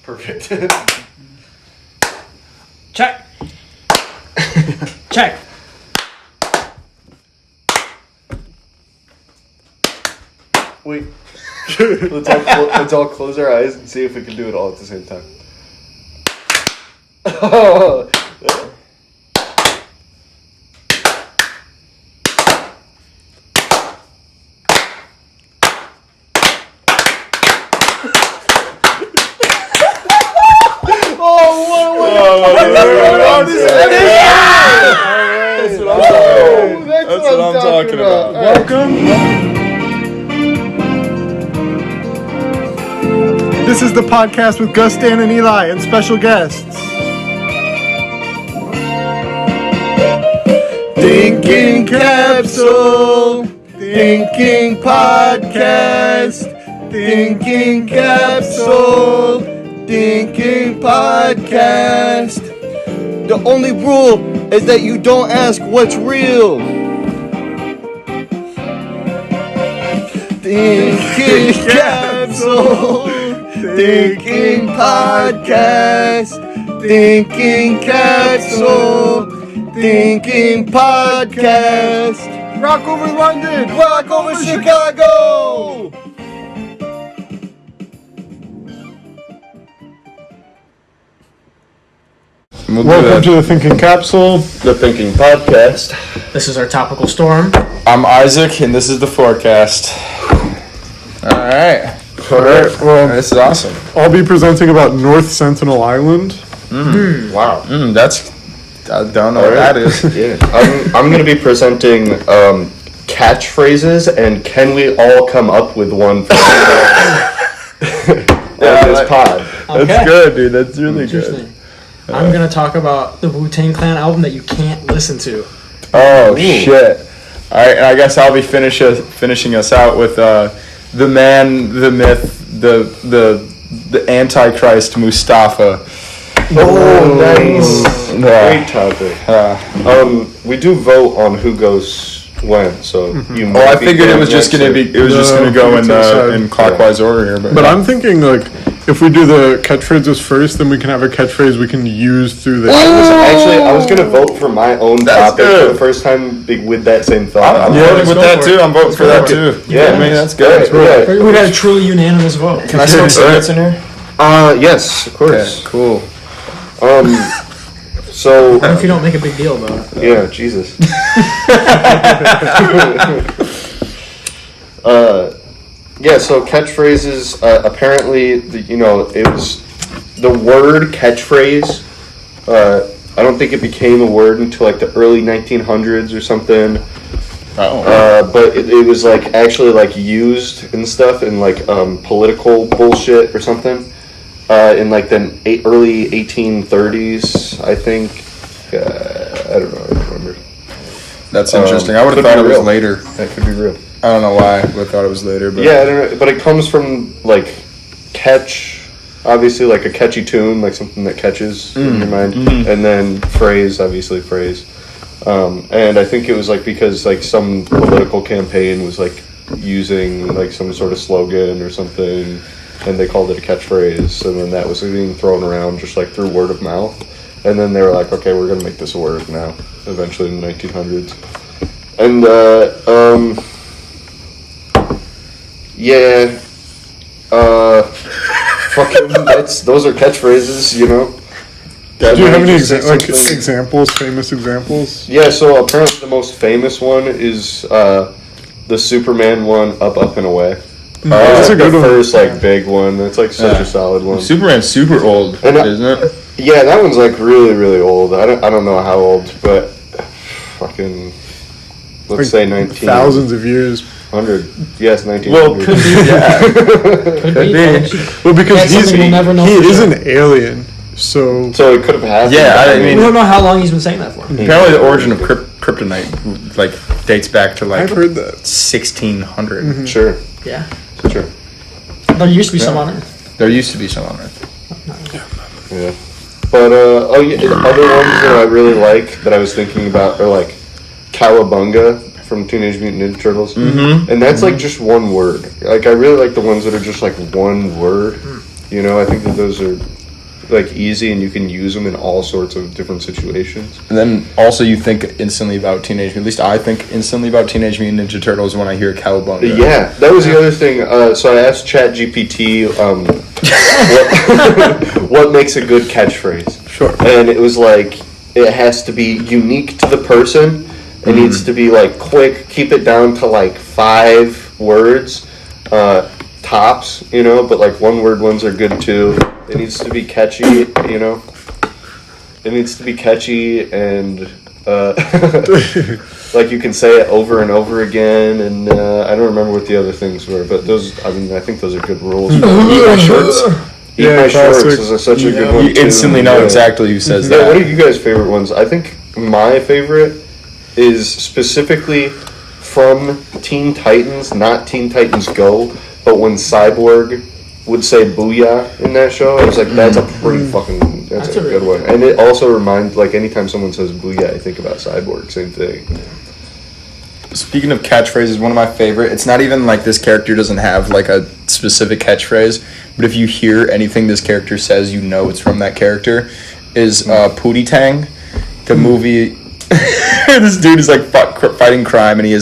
Perfect. Check. Check. Wait. let's all close our eyes and see if we can do it all at the same time. Oh. That's what I'm talking about. Welcome. This is the podcast with Gus, Dan, and Eli, and special guests. Thinking Capsule, Thinking Podcast, Thinking Capsule, Thinking Podcast. The only rule is that you don't ask what's real. Thinking Capsule, Thinking Podcast, Thinking Capsule, Thinking Podcast. Rock over London, rock over Chicago. Welcome to the Thinking Capsule, The Thinking Podcast. This is our topical storm. I'm Isaac, and this is the forecast. Alright. Well, This is awesome. I'll be presenting about North Sentinel Island. Wow. I don't know what that is. Yeah. I'm going to be presenting catchphrases, and can we all come up with one for this pod? Okay. That's good, dude. That's really good. Interesting. I'm going to talk about the Wu-Tang Clan album that you can't listen to. Oh, shit. Alright, and I guess I'll be finishing us out with the man, the myth, the Antichrist Mustafa. Oh, nice. Yeah. Great topic. We do vote on who goes when, so you might I be figured it going was just next gonna or- be. It was just gonna go in clockwise order here. But I'm thinking, like, if we do the catchphrases first, then we can have a catchphrase we can use through the... I was going to vote for my own That's topic good. for the first time with that same thought. I'm voting with that too. I'm voting for that too. Yeah. I mean, that's good. Yeah. We had a truly unanimous vote. Can I smoke cigarettes in here? Yes, of course. Okay, cool. So, What if you don't make a big deal about it? yeah, Jesus. Yeah, so catchphrases, apparently, it was the word catchphrase. I don't think it became a word until like the early 1900s or something. But it was like actually like used and stuff in like political bullshit or something in like the early 1830s, I think. I don't know. I don't remember. That's interesting. I would have thought it was later. That could be real. I don't know why I thought it was later, but Yeah, I don't know, but it comes from like catch, obviously like a catchy tune, like something that catches in your mind, and then phrase, obviously phrase. And I think it was like because like some political campaign was like using like some sort of slogan or something, and they called it a catchphrase, and then that was being thrown around just like through word of mouth, and then they were like, okay, we're gonna make this a word now. Eventually in the 1900s, and yeah, fucking those are catchphrases, you know. Do you have any Something- examples, famous examples? Yeah, so apparently the most famous one is the Superman one, Up, Up, and Away. That's a good the one. first like big one. That's like such a solid one. Superman's super old, And isn't it? Yeah, that one's like really, really old. I don't know how old, but fucking let's say 19 Thousands of years. 100. Yes, 1900. Well, could be. Yeah. Could be. Well, because That's something we'll never know he for is sure. an alien, so... So it could have happened. Yeah, I We mean- don't know how long he's been saying that for. Apparently, the origin of kryptonite like dates back to like I've heard that. 1600. Sure, Yeah. sure. There used to be some on Earth. There used to be some on Earth. Yeah. But the other ones that I really like that I was thinking about are like Cowabunga from Teenage Mutant Ninja Turtles, and that's like just one word. Like I really like the ones that are just like one word. You know, I think that those are like easy and you can use them in all sorts of different situations. And then also you think instantly about at least I think instantly about Teenage Mutant Ninja Turtles when I hear Cowabunga. Yeah, that was the other thing. So I asked ChatGPT what makes a good catchphrase. Sure. And it was like, it has to be unique to the person. It needs to be like quick, keep it down to like 5 words, tops, you know, but like 1-word ones are good too. It needs to be catchy, you know. It needs to be catchy and like you can say it over and over again. And I don't remember what the other things were, but those, I mean, I think those are good rules. Eat my shorts. Eat my shorts classic. is such a good one You too. instantly know exactly who says Yeah, what that. are you guys' favorite ones? I think my favorite is specifically from Teen Titans, not Teen Titans Go, but when Cyborg would say booyah in that show, I was like, that's a pretty fucking, that's a good one. And it also reminds, like, anytime someone says booyah, I think about Cyborg, same thing. Speaking of catchphrases, one of my favorite, it's not even like this character doesn't have like a specific catchphrase, but if you hear anything this character says, you know it's from that character, is Pootie Tang, the movie. This dude is like fighting crime, and he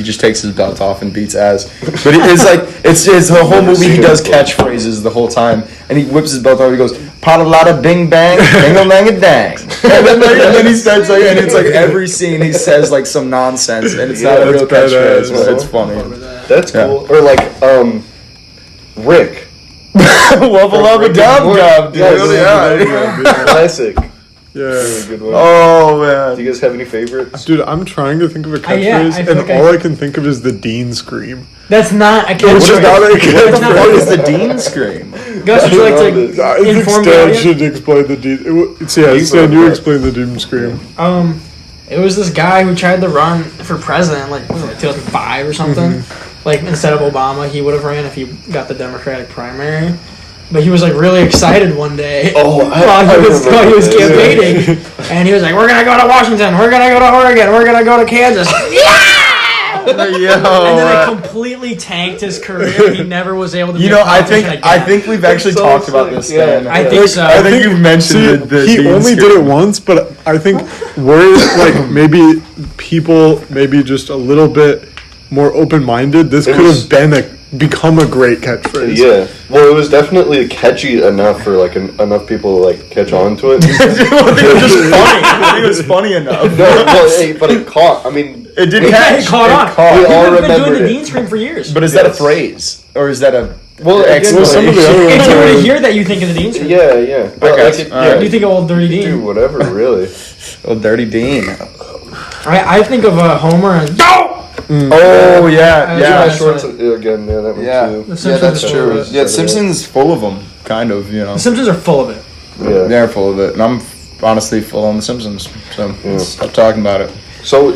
just takes his belt off and beats ass. But it's like it's the whole movie. He does catchphrases the whole time, and he whips his belt off. And he goes, "Pot a lot of bing bang, ding a lang a dang," and then he starts like, and it's like every scene he says like some nonsense, and it's not a real catchphrase, but it's funny. That's cool. Or like, Rick. Wubba lubba dub dub, dude. Yeah. Classic. Yeah. Really good one. Oh man. Do you guys have any favorites? Dude, I'm trying to think of a catchphrase, yeah, I feel and like all I can think of is the Dean scream. That's not a Which is catchphrase. not a catchphrase. What is the Dean scream? Gus, would you like to I think inform Stan me? should explain the Dean. Stan, you explain the Dean scream. It was this guy who tried to run for president, like, what was it, 2005 or something? Like, instead of Obama, he would have ran if he got the Democratic primary. But he was like really excited one day while he was campaigning, and he was like, "We're gonna go to Washington, we're gonna go to Oregon, we're gonna go to Kansas." Yeah! And then it completely tanked his career. He never was able to. Be a politician again. I think we've actually talked about this. Stan. I think so. I think you've mentioned the he Dean only scream. did it once, but I think we're like maybe people maybe just a little bit more open-minded. This could have become a great catchphrase. Yeah. Well, it was definitely catchy enough for like enough people to like catch on to it. I think it was funny enough. But it caught. I mean, It did It catch. caught on. We all People have been doing remembered the it. Dean scream for years. But is that a phrase or is that a Well, exclamation? some of the other If you were to ones. hear that, you think of the Dean scream. Yeah. But Okay. like it, All right. You think of old Dirty Dean. do whatever, really. Oh, Dirty Dean. I think of Homer and Oh yeah, Yeah, Yeah, shorts again. Yeah, that one yeah, too. The yeah. That's Simpsons true. are- Yeah, Simpsons full of them, kind of. You know, The Simpsons are full of it. Yeah. they're full of it, and I'm honestly full on the Simpsons. So stop talking about it. So,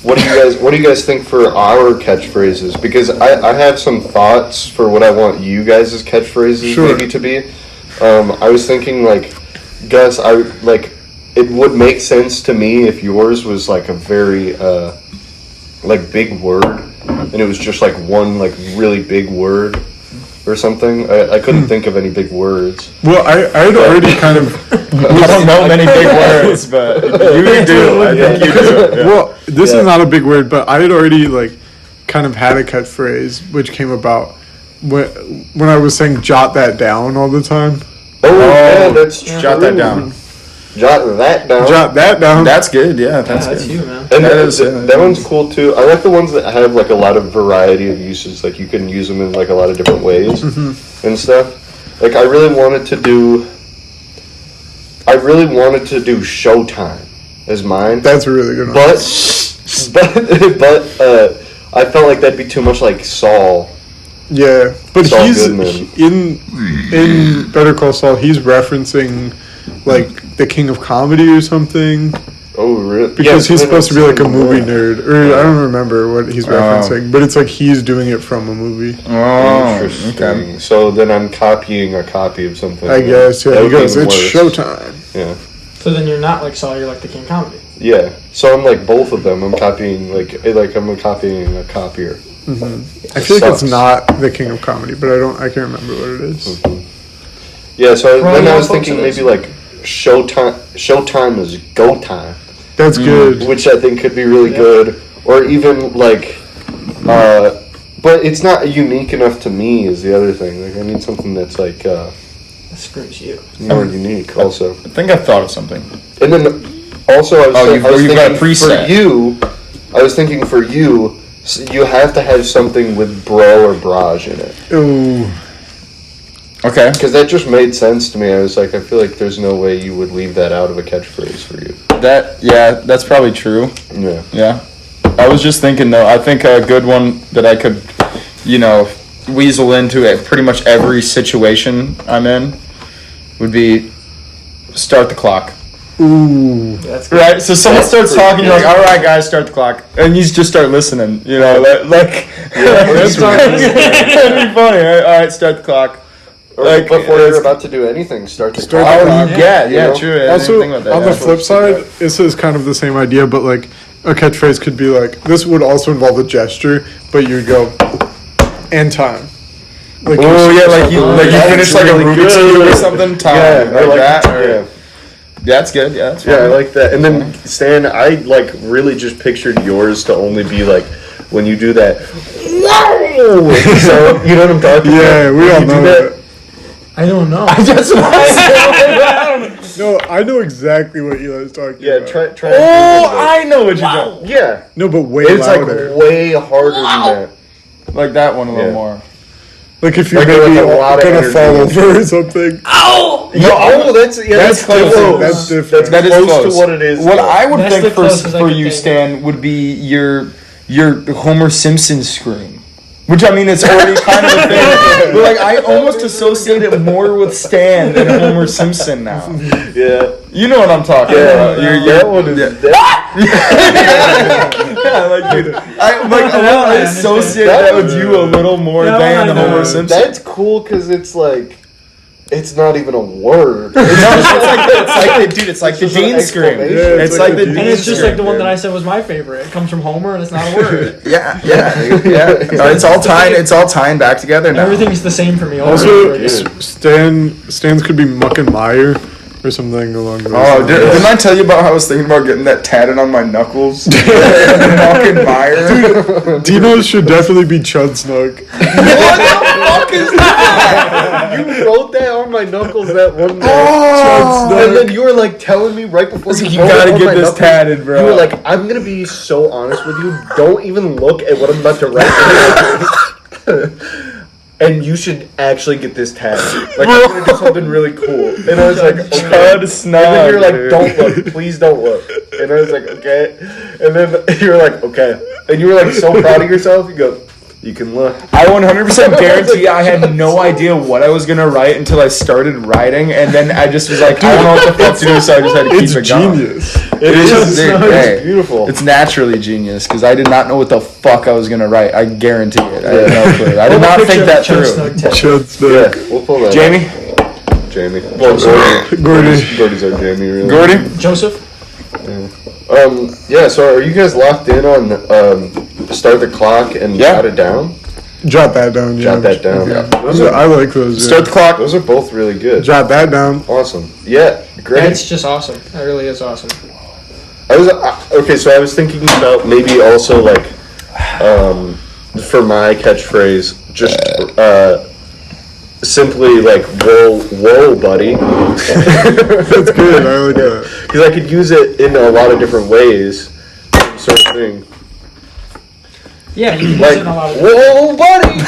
what do you guys think for our catchphrases? Because I have some thoughts for what I want you guys' catchphrases maybe to be. I was thinking like, Gus, it would make sense to me if yours was like a very like big word, and it was just like one like really big word or something. I couldn't think of any big words. Well, I had already kind of. I don't know many big words, but you do. I think you do. Yeah. Well, this is not a big word, but I had already like kind of had a catchphrase which came about when I was saying "jot that down" all the time. Oh, yeah, that's true. Jot that down. Jot that down. Jot that down. That's good. Yeah, that's That's good. you, man. And That that one's cool too. I like the ones that have like a lot of variety of uses. Like you can use them in like a lot of different ways and stuff. Like I really wanted to do Showtime as mine. That's a really good one. But I felt like that'd be too much like Saul. Yeah, but Saul he's Goodman. in Better Call Saul. He's referencing like the King of Comedy or something Oh, really? because he's supposed to be like a movie Yeah. nerd. Or I don't remember what he's referencing, but it's like he's doing it from a movie. Oh, Interesting. okay. So then I'm copying a copy of something. I guess. Yeah, That he would be goes, "It's worse. showtime." Yeah. So then you're not like Saul, you're like the King of Comedy. Yeah. So I'm like both of them. I'm copying like I'm copying a copier. I feel like it's not the king of comedy, but I can't remember what it is. Yeah. So For all then I y'all was folks thinking that maybe like Showtime is go time, That's good. which I think could be really good, or even like, but it's not unique enough to me. Is the other thing. Like I need something that's like That screws you. more unique also. I think I thought of something. And then also I was you've got a thinking preset. for you. I was thinking for you, you have to have something with bro or braj in it. Ooh. Okay. Because that just made sense to me. I was like, I feel like there's no way you would leave that out of a catchphrase for you. That's probably true. Yeah. Yeah. I was just thinking though, I think a good one that I could, weasel into at pretty much every situation I'm in would be start the clock. Ooh. That's good. Right? So someone That's starts pretty talking, you're like, good. all right, guys, start the clock. And you just start listening, like that's that'd be funny. All right, start the clock. Or Like, before it's- you're about to do anything, start the Start clock. the Oh, clock. yeah, You know? true. I didn't Also, even think about that. on the Yeah. flip side, this is kind of the same idea, but like a catchphrase could be like, this would also involve a gesture, but you'd go, and time. Like Oh you're- yeah, like you That's finish like a really Rubik's good. Cube or something. Time, Yeah, I like like that. or- Yeah. That's good. Yeah, that's Yeah, I fine. like that. And then Stan, I like really just pictured yours to only be like when you do that. Whoa! So you know what I'm talking about? Yeah, we When all you do know that. I don't know. That's what I said. No, I know exactly what Eli's talking Yeah, about. try. Oh, I know what you're talking. Yeah, No, but way it's louder. like way harder than that. Like that one a little Yeah. more. Like if you're like maybe a lot of gonna energy. fall over or something. Oh, that's close. close. That's different. That is close close to what it is. What though. I would That's think the closest I for could you, think. Stan, would be your Homer Simpson scream. Which I mean, it's already kind of a thing. But like, I almost associate it more with Stan than Homer Simpson now. Yeah, You know what I'm talking about? that one is. Yeah, like dude, I associate that with you a little more No, than I know. Homer Simpson. That's cool because it's like, it's not even a word. It's like the just an Dean scream. exclamation. Yeah, It's like the Dean And it's just scream. like the one that I said was my favorite. It comes from Homer and it's not a word. Yeah. It's all tying back together now. Everything's the same for me. over and Also, over again. Stan's could be Muck and Meyer or something along those Oh, lines. didn't I tell you about how I was thinking about getting that tatted on my knuckles? Muck and Meyer. Deeno's should definitely be Chud Snug. What the fuck is that? You wrote that on my knuckles that one day. Oh, And then you were like telling me right before you you wrote gotta it on get my this knuckles, tatted, bro. You were like, I'm gonna be so honest with you. Don't even look at what I'm about to write. And you should actually get this tatted. Like I'm gonna do something really cool. And I was like, okay. Chud Snug, And then you're like, dude. don't look, please don't look. And I was like, okay. And then you're like, okay. And you were like so proud of yourself. You go, you can look. I 100% guarantee I had no idea what I was gonna write until I started writing, and then I just was like, I don't know what the fuck to do, so I just had to keep It's it going. genius. It is It's hey, beautiful. It's naturally genius because I did not know what the fuck I was gonna write. I guarantee it. I had no clue. I did not think that through. Chud Snug. Yeah, we'll pull that. Jamie, up. Jamie. Well, Gordy. Gordy's our Jamie, really. Gordy, Joseph? Yeah, so are you guys locked in on start the clock and Yeah. jot it down? Jot that down. Jot that down. Yeah. I like those. Yeah. start the clock. Those are both really good. Jot that down. Awesome. Yeah, great. That's just awesome. That really is awesome. I was okay. So I was thinking about maybe also like, for my catchphrase, just simply like whoa, buddy, That's good. I like that. because I could use it in a lot of different ways, sort of thing. Yeah, you can use Like it in a lot of whoa, buddy,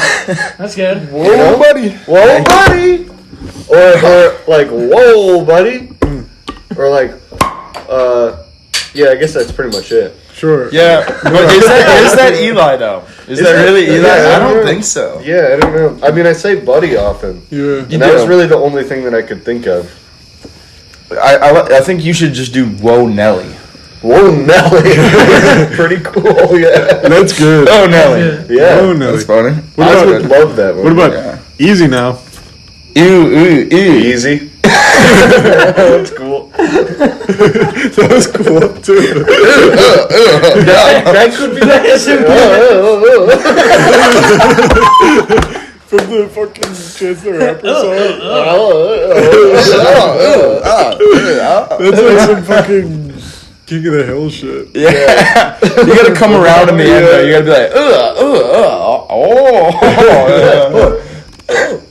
That's good. whoa, buddy, whoa, buddy, or like whoa, buddy, or like yeah. I guess that's pretty much it. Sure. Yeah, but is that Eli though? Is that really Eli? Yeah, I don't know. think so. Yeah, I don't know. I mean, I say buddy often. Yeah. And that was really the only thing that I could think of. I think you should just do Whoa Nelly. Whoa, Nelly. Pretty cool, yeah. That's good. Oh Nelly. Yeah. Oh, Nelly. That's funny. What I about- would love that one. What about Yeah. easy now? Ew. Easy? That's cool. That was cool too. That could be From the fucking Chance the Rapper song. That's like some fucking King of the Hill shit. Yeah. You gotta come around in the end though. You gotta be like,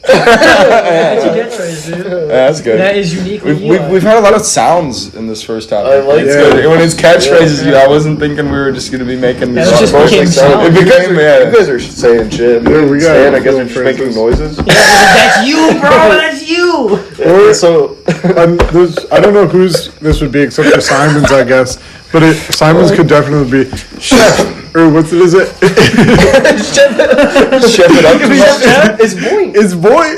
That's your catchphrase, dude. That's good. That is uniquely We've had a lot of sounds in this first topic. I like It's that. good. When it's catchphrases, I wasn't thinking we were just gonna be making Yeah, it just became sound. It became, You guys are saying shit. Yeah, we got Stan, I guess little we're just making phrases. noises. That's you, bro. That's you. Or So, I don't know whose this would be except for Simon's, I guess. But Simon's could definitely be chef. Or what's it? Is it? Chef it up. it's boing. It's boy.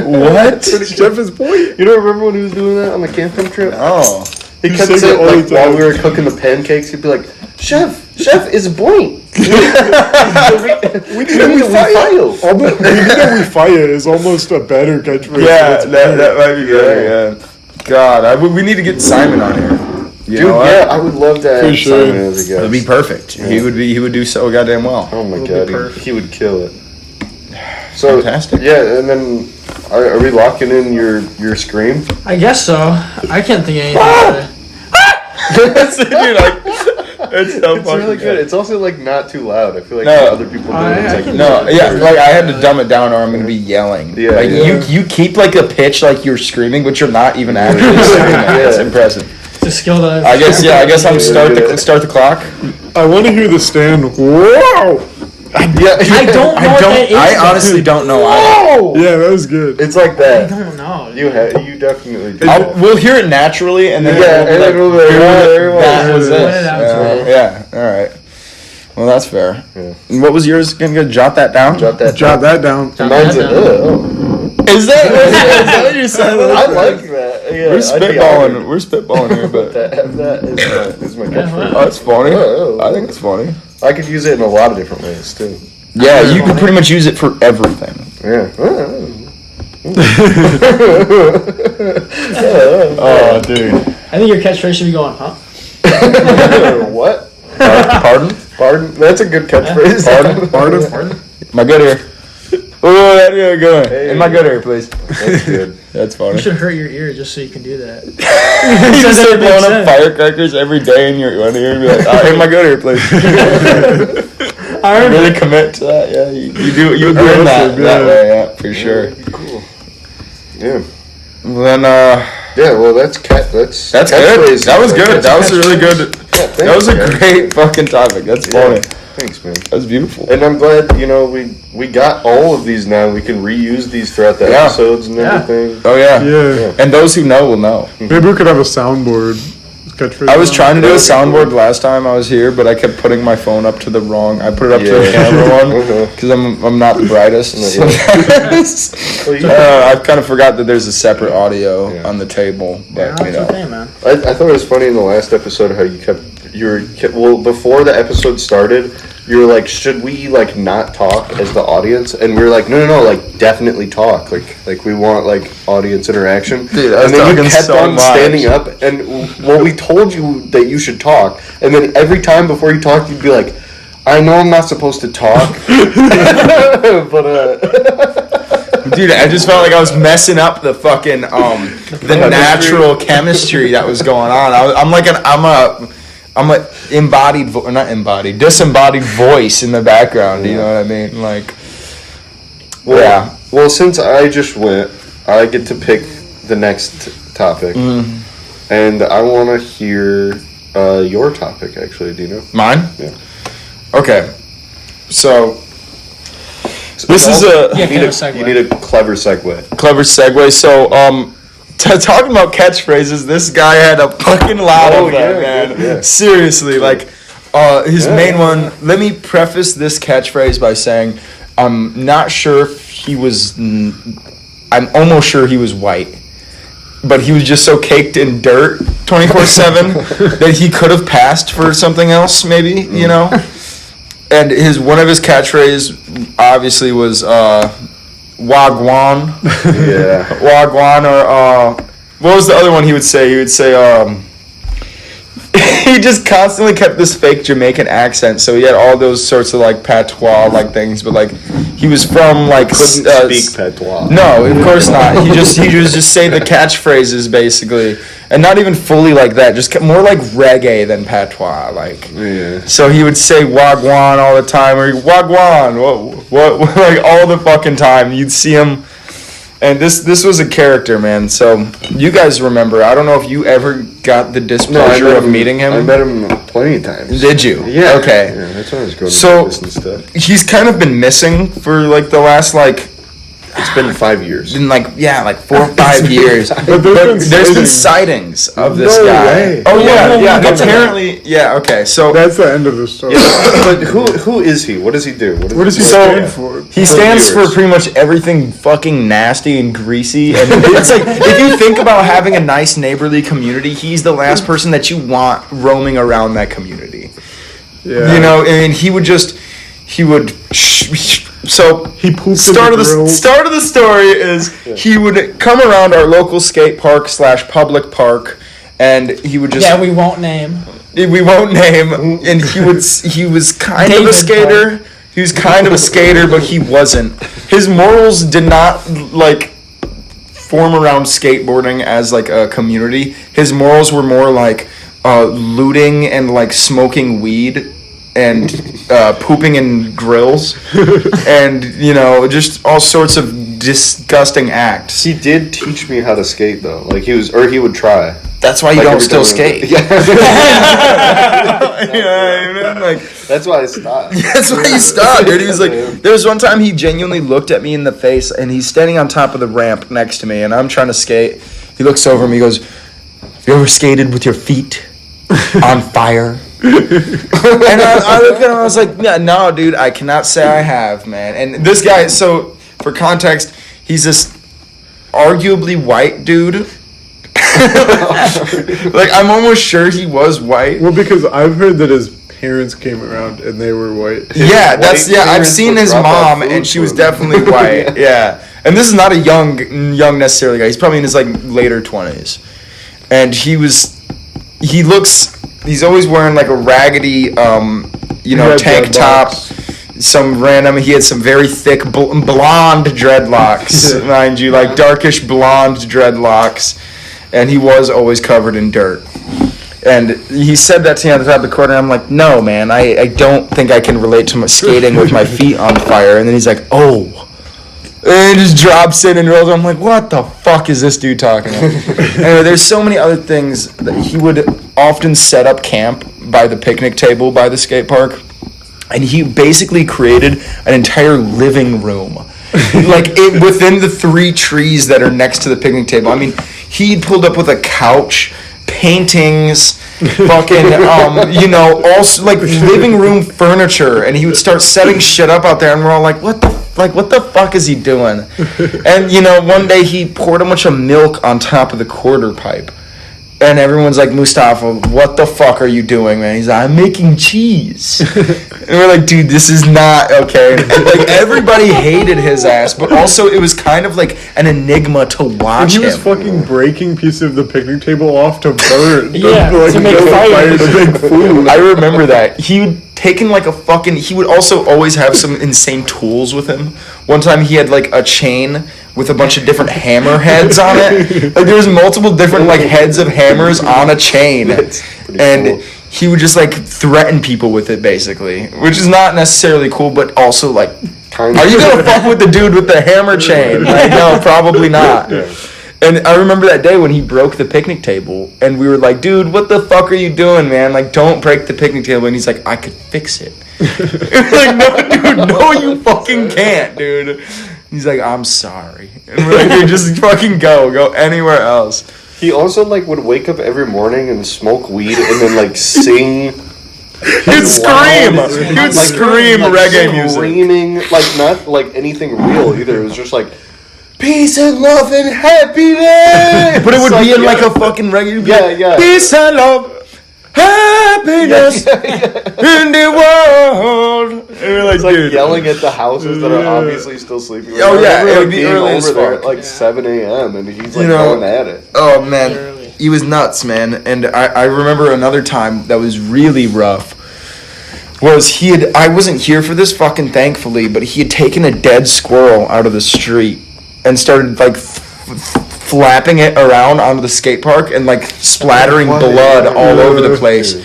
What? Chef is boy. You don't remember when he was doing that on the camping trip? Oh. He kept said it saying, all like, the time. while we were cooking the pancakes, he'd be like, Chef is boing. We need a file. We need a fire is almost a better catchphrase. Yeah, that might be better, yeah. God, we need to get Simon on here. You Dude, know what? yeah, I would love to have sure. Simon as a guest. It'd be perfect. He would do so goddamn well. Oh my Would be god, perfect. he would kill it. So Fantastic. Yeah, and then are we locking in your scream? I guess so. I can't think of anything. Dude, like, it's so It's really good. It's also like not too loud. I feel like No. other people do I it. It's like can- No, yeah, like I had to dumb it down or I'm gonna be yelling. Yeah, like yeah. you keep like a pitch like you're screaming, but you're not even actually screaming. It's Yeah. impressive. It's a skill that I guess I'm start the clock. I want to hear the stand. Whoa! I don't know what that is. I honestly don't know. Yeah, that was good. It's like I that. don't know. You definitely do. We'll hear it naturally, and then Yeah, and then we'll be like, that was Let it. it out. Yeah, all right. Well, that's fair. Yeah. And what was yours? Gonna jot that down. Jot that. Jot that down. Mine's a. Is that what you said? I like that. Yeah, We're spitballing. We're spitballing here, but That is my catchphrase. oh, it's funny. Oh. I think it's funny. I could use it in a lot of different ways too. Yeah, you can pretty much use it for everything. Yeah. Oh, dude. I think your catchphrase should be going, huh? What? Pardon? Pardon? That's a good catchphrase. Pardon? My good ear. Oh, that's good. Go ahead. Hey. In my good ear, please. That's good. That's You funny. should hurt your ear just so you can do that. You just start That makes blowing up sense. firecrackers every day in your one ear and be like, in my good ear, please. I remember. Really commit to that, yeah. You do, you agree Yeah, that yeah. that way, yeah, for sure. Cool. Yeah. Well, then, Yeah. Well, that's that's catchphrase. good. That was good. That was a really good. Yeah, thanks, That was a guys. great fucking topic. That's funny. Yeah. Thanks, man. That was beautiful. And I'm glad, we got all of these now. We can reuse these throughout the Yeah. episodes and Yeah. everything. Oh yeah. Yeah. And those who know will know. Maybe we could have a soundboard. Catchphrase. I was trying to do a That'd be soundboard cool. last time I was here, but I kept putting my phone up to the wrong. I put it up to the Yeah. camera one Uh-huh. because I'm not the brightest. Yeah. sometimes. Well, you- I kind of forgot that there's a separate audio Yeah. on the table, Yeah, but you it's know. okay, man. I thought it was funny in the last episode how you well, before the episode started, you were like, should we like not talk as the audience? And we were like, no, like definitely talk. Like we want like audience interaction. Dude, I was and then you talking kept so on much. standing up, and well, we told you that you should talk, and then every time before you talked, you'd be like, I know I'm not supposed to talk, but Dude, I just felt like I was messing up the fucking the natural chemistry that was going on. I'm a disembodied voice in the background. You know what I mean? Like, well, yeah. Well, since I just went, I get to pick the next topic, and I want to hear your topic. Actually, Deeno. Mine? Yeah. Okay. So this is a Yeah, You need segue. you need a clever segue. clever segue. So talking about catchphrases, this guy had a fucking lot Oh, of them, yeah, man. good, yeah. Seriously, like his Yeah. main one. Let me preface this catchphrase by saying I'm not sure if he was. I'm almost sure he was white, but he was just so caked in dirt 24/7 that he could have passed for something else, maybe, you know. And one of his catchphrases obviously was wagwan. Yeah. Wagwan or what was the other one he would say? He would say, he just constantly kept this fake Jamaican accent, so he had all those sorts of like patois like things, but like he was from like Couldn't speak patois. No, of course not. He was just say the catchphrases basically, and not even fully like that. Just more like reggae than patois. Like, Yeah. so he would say wagwan all the time, or wagwan, what, like all the fucking time. You'd see him, and this was a character, man. So you guys remember? I don't know if you ever got the displeasure of meeting him. I met him plenty of times. Did you? Yeah. Okay. Yeah, that's why I was going So- to this and stuff. He's kind of been missing for like the last like. It's been 5 years. In like 4 or 5 years, but there's there's been sightings. sightings of this No guy. way. Oh Well, yeah. we'll get to Apparently, yeah. Okay, so That's the end of the story. But who is he? What does he do? What does he So- stand for? he stands for viewers. pretty much everything fucking nasty and greasy. And it's like if you think about having a nice neighborly community, he's the last person that you want roaming around that community. Yeah. You know, and he would. So He pooped start in of the grill. the start of the story is he would come around our local skate park / public park, and he would just Yeah, we won't name. we won't name, and he was kind of a David skater. He was kind of a skater, but he wasn't. His morals did not like form around skateboarding as like a community. His morals were more like looting and like smoking weed and pooping in grills and just all sorts of disgusting acts. He did teach me how to skate though. Like he would try. That's why you Like, don't every still time skate. Yeah. You know what I mean? Like, That's why I stopped. that's why you stopped, dude. He was like, there was one time he genuinely looked at me in the face, and he's standing on top of the ramp next to me, and I'm trying to skate. He looks over at me, he goes, "Have you ever skated with your feet on fire?" And I looked at him, I was like, no, dude, I cannot say I have, man. And this guy, so for context, he's this arguably white dude. Like, I'm almost sure he was white. Well, because I've heard that his parents came around and they were white. Yeah, I've parents seen would his drop off mom, food and she for was him. definitely white. Yeah, and this is not a young necessarily guy. He's probably in his like later 20s, and he's always wearing like a raggedy, had tank top. dreadlocks. He had some very thick blonde dreadlocks, mind you, like darkish blonde dreadlocks, and he was always covered in dirt. And he said that to me on the top of the court, and I'm like, no, man, I don't think I can relate to my skating with my feet on fire. And then he's like, oh. And he just drops in and rolls. I'm like, what the fuck is this dude talking about? Anyway, there's so many other things that he would often set up camp by the picnic table by the skate park. And he basically created an entire living room. Within the 3 trees that are next to the picnic table. I mean, he pulled up with a couch, paintings, fucking, also like living room furniture, and he would start setting shit up out there, and we're all like, what the fuck is he doing? And one day he poured a bunch of milk on top of the quarter pipe, and everyone's like, Mustafa, what the fuck are you doing, man? He's like, I'm making cheese. And we're like, dude, this is not okay. Like, everybody hated his ass, but also it was kind of like an enigma to And watch he was him. fucking breaking pieces of the picnic table off to burn. Yeah, to make fire. To make food. I remember that. He would he would also always have some insane tools with him. One time he had like a chain with a bunch of different hammer heads on it. Like there was multiple different like heads of hammers on a chain. And cool. he would just like threaten people with it basically, which is not necessarily cool, but also like, Kind are of. you gonna fuck with the dude with the hammer chain? Like, no, probably not. Yeah. And I remember that day when he broke the picnic table, and we were like, dude, what the fuck are you doing, man? Like, don't break the picnic table. And he's like, I could fix it. Like, no, dude, no, you fucking can't, dude. He's like, I'm sorry. And we're like, dude, just fucking go anywhere else. He also would wake up every morning and smoke weed and then sing. He'd scream. He would scream reggae music. Screaming, not anything real either. It was just peace and love and happiness. But it would be in like a fucking reggae. Yeah. Peace and love. happiness in the world. And we're like, It's like dude, yelling at the houses that are obviously still sleeping. Oh, I yeah, remember, it would be being early as over there fuck. at like 7 a.m. and he's like You know, going at it. Oh man, Early. he was nuts, man. And I remember another time that was really rough. Was I wasn't here for this fucking thankfully, but he had taken a dead squirrel out of the street and started like flapping it around onto the skate park and like splattering blood all over the place.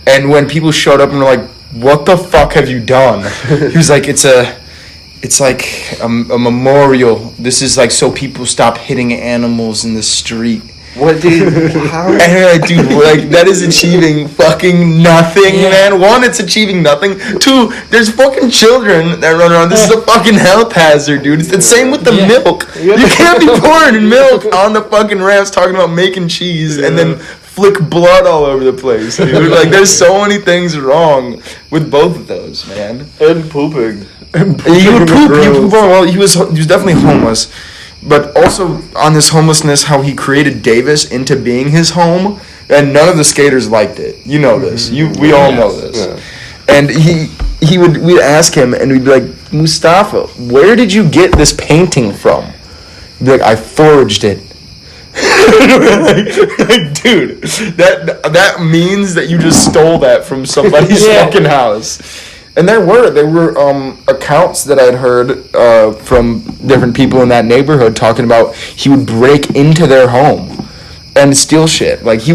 And when people showed up and were like, "What the fuck have you done?" He was like, It's like a memorial. This is like so people stop hitting animals in the street. What, dude? How? And you're like, dude, like, that is achieving fucking nothing, man. One, it's achieving nothing. Two, there's fucking children that run around. This is a fucking health hazard, dude. It's the same with the milk. You can't be pouring milk on the fucking ramps talking about making cheese and then flick blood all over the place, dude. Like, there's so many things wrong with both of those, man. And pooping. He would poop. Well, he was definitely homeless. But also on this homelessness, how he created Davis into being his home, and none of the skaters liked it. You know this. We all know this. Yeah. And we'd ask him, and we'd be like, Mustafa, where did you get this painting from? He'd be like, I forged it. like, dude, that means that you just stole that from somebody's fucking house. And there were accounts that I'd heard from different people in that neighborhood talking about he would break into their home and steal shit. Like he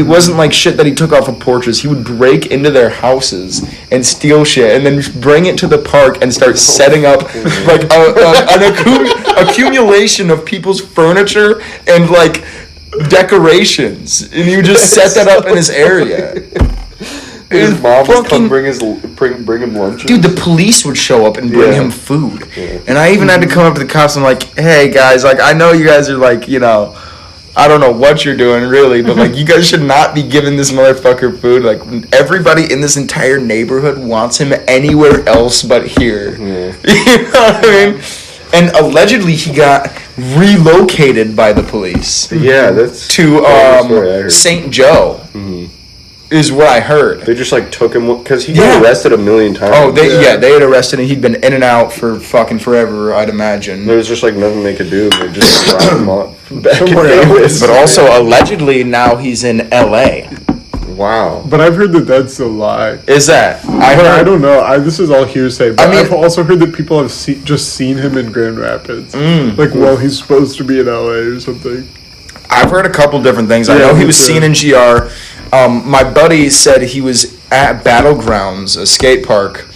wasn't like shit that he took off of porches. He would break into their houses and steal shit and then bring it to the park and start setting up like an accumulation of people's furniture and like decorations. And he would just set that up in his area. His mom would come bring him lunch. Dude, the police would show up and bring him food. Yeah. And I even had to come up to the cops and like, hey guys, like I know you guys are like, you know, I don't know what you're doing really, but like you guys should not be giving this motherfucker food. Like everybody in this entire neighborhood wants him anywhere else but here. Yeah. You know what I mean? And allegedly he got relocated by the police. Yeah, that's to St. Joe. Mm-hmm. Is what I heard. They just like took him because he got arrested a million times. Oh, they had arrested him. He'd been in and out for fucking forever, I'd imagine. There was just like nothing they could do. They just brought him up back in Davis. But also allegedly now he's in LA. Wow. But I've heard that that's a lie. Is that? I don't know. This is all hearsay. But I mean, I've also heard that people have just seen him in Grand Rapids. Like, well, he's supposed to be in LA or something. I've heard a couple different things. I know he was seen in GR. My buddy said he was at Battlegrounds, a skate park,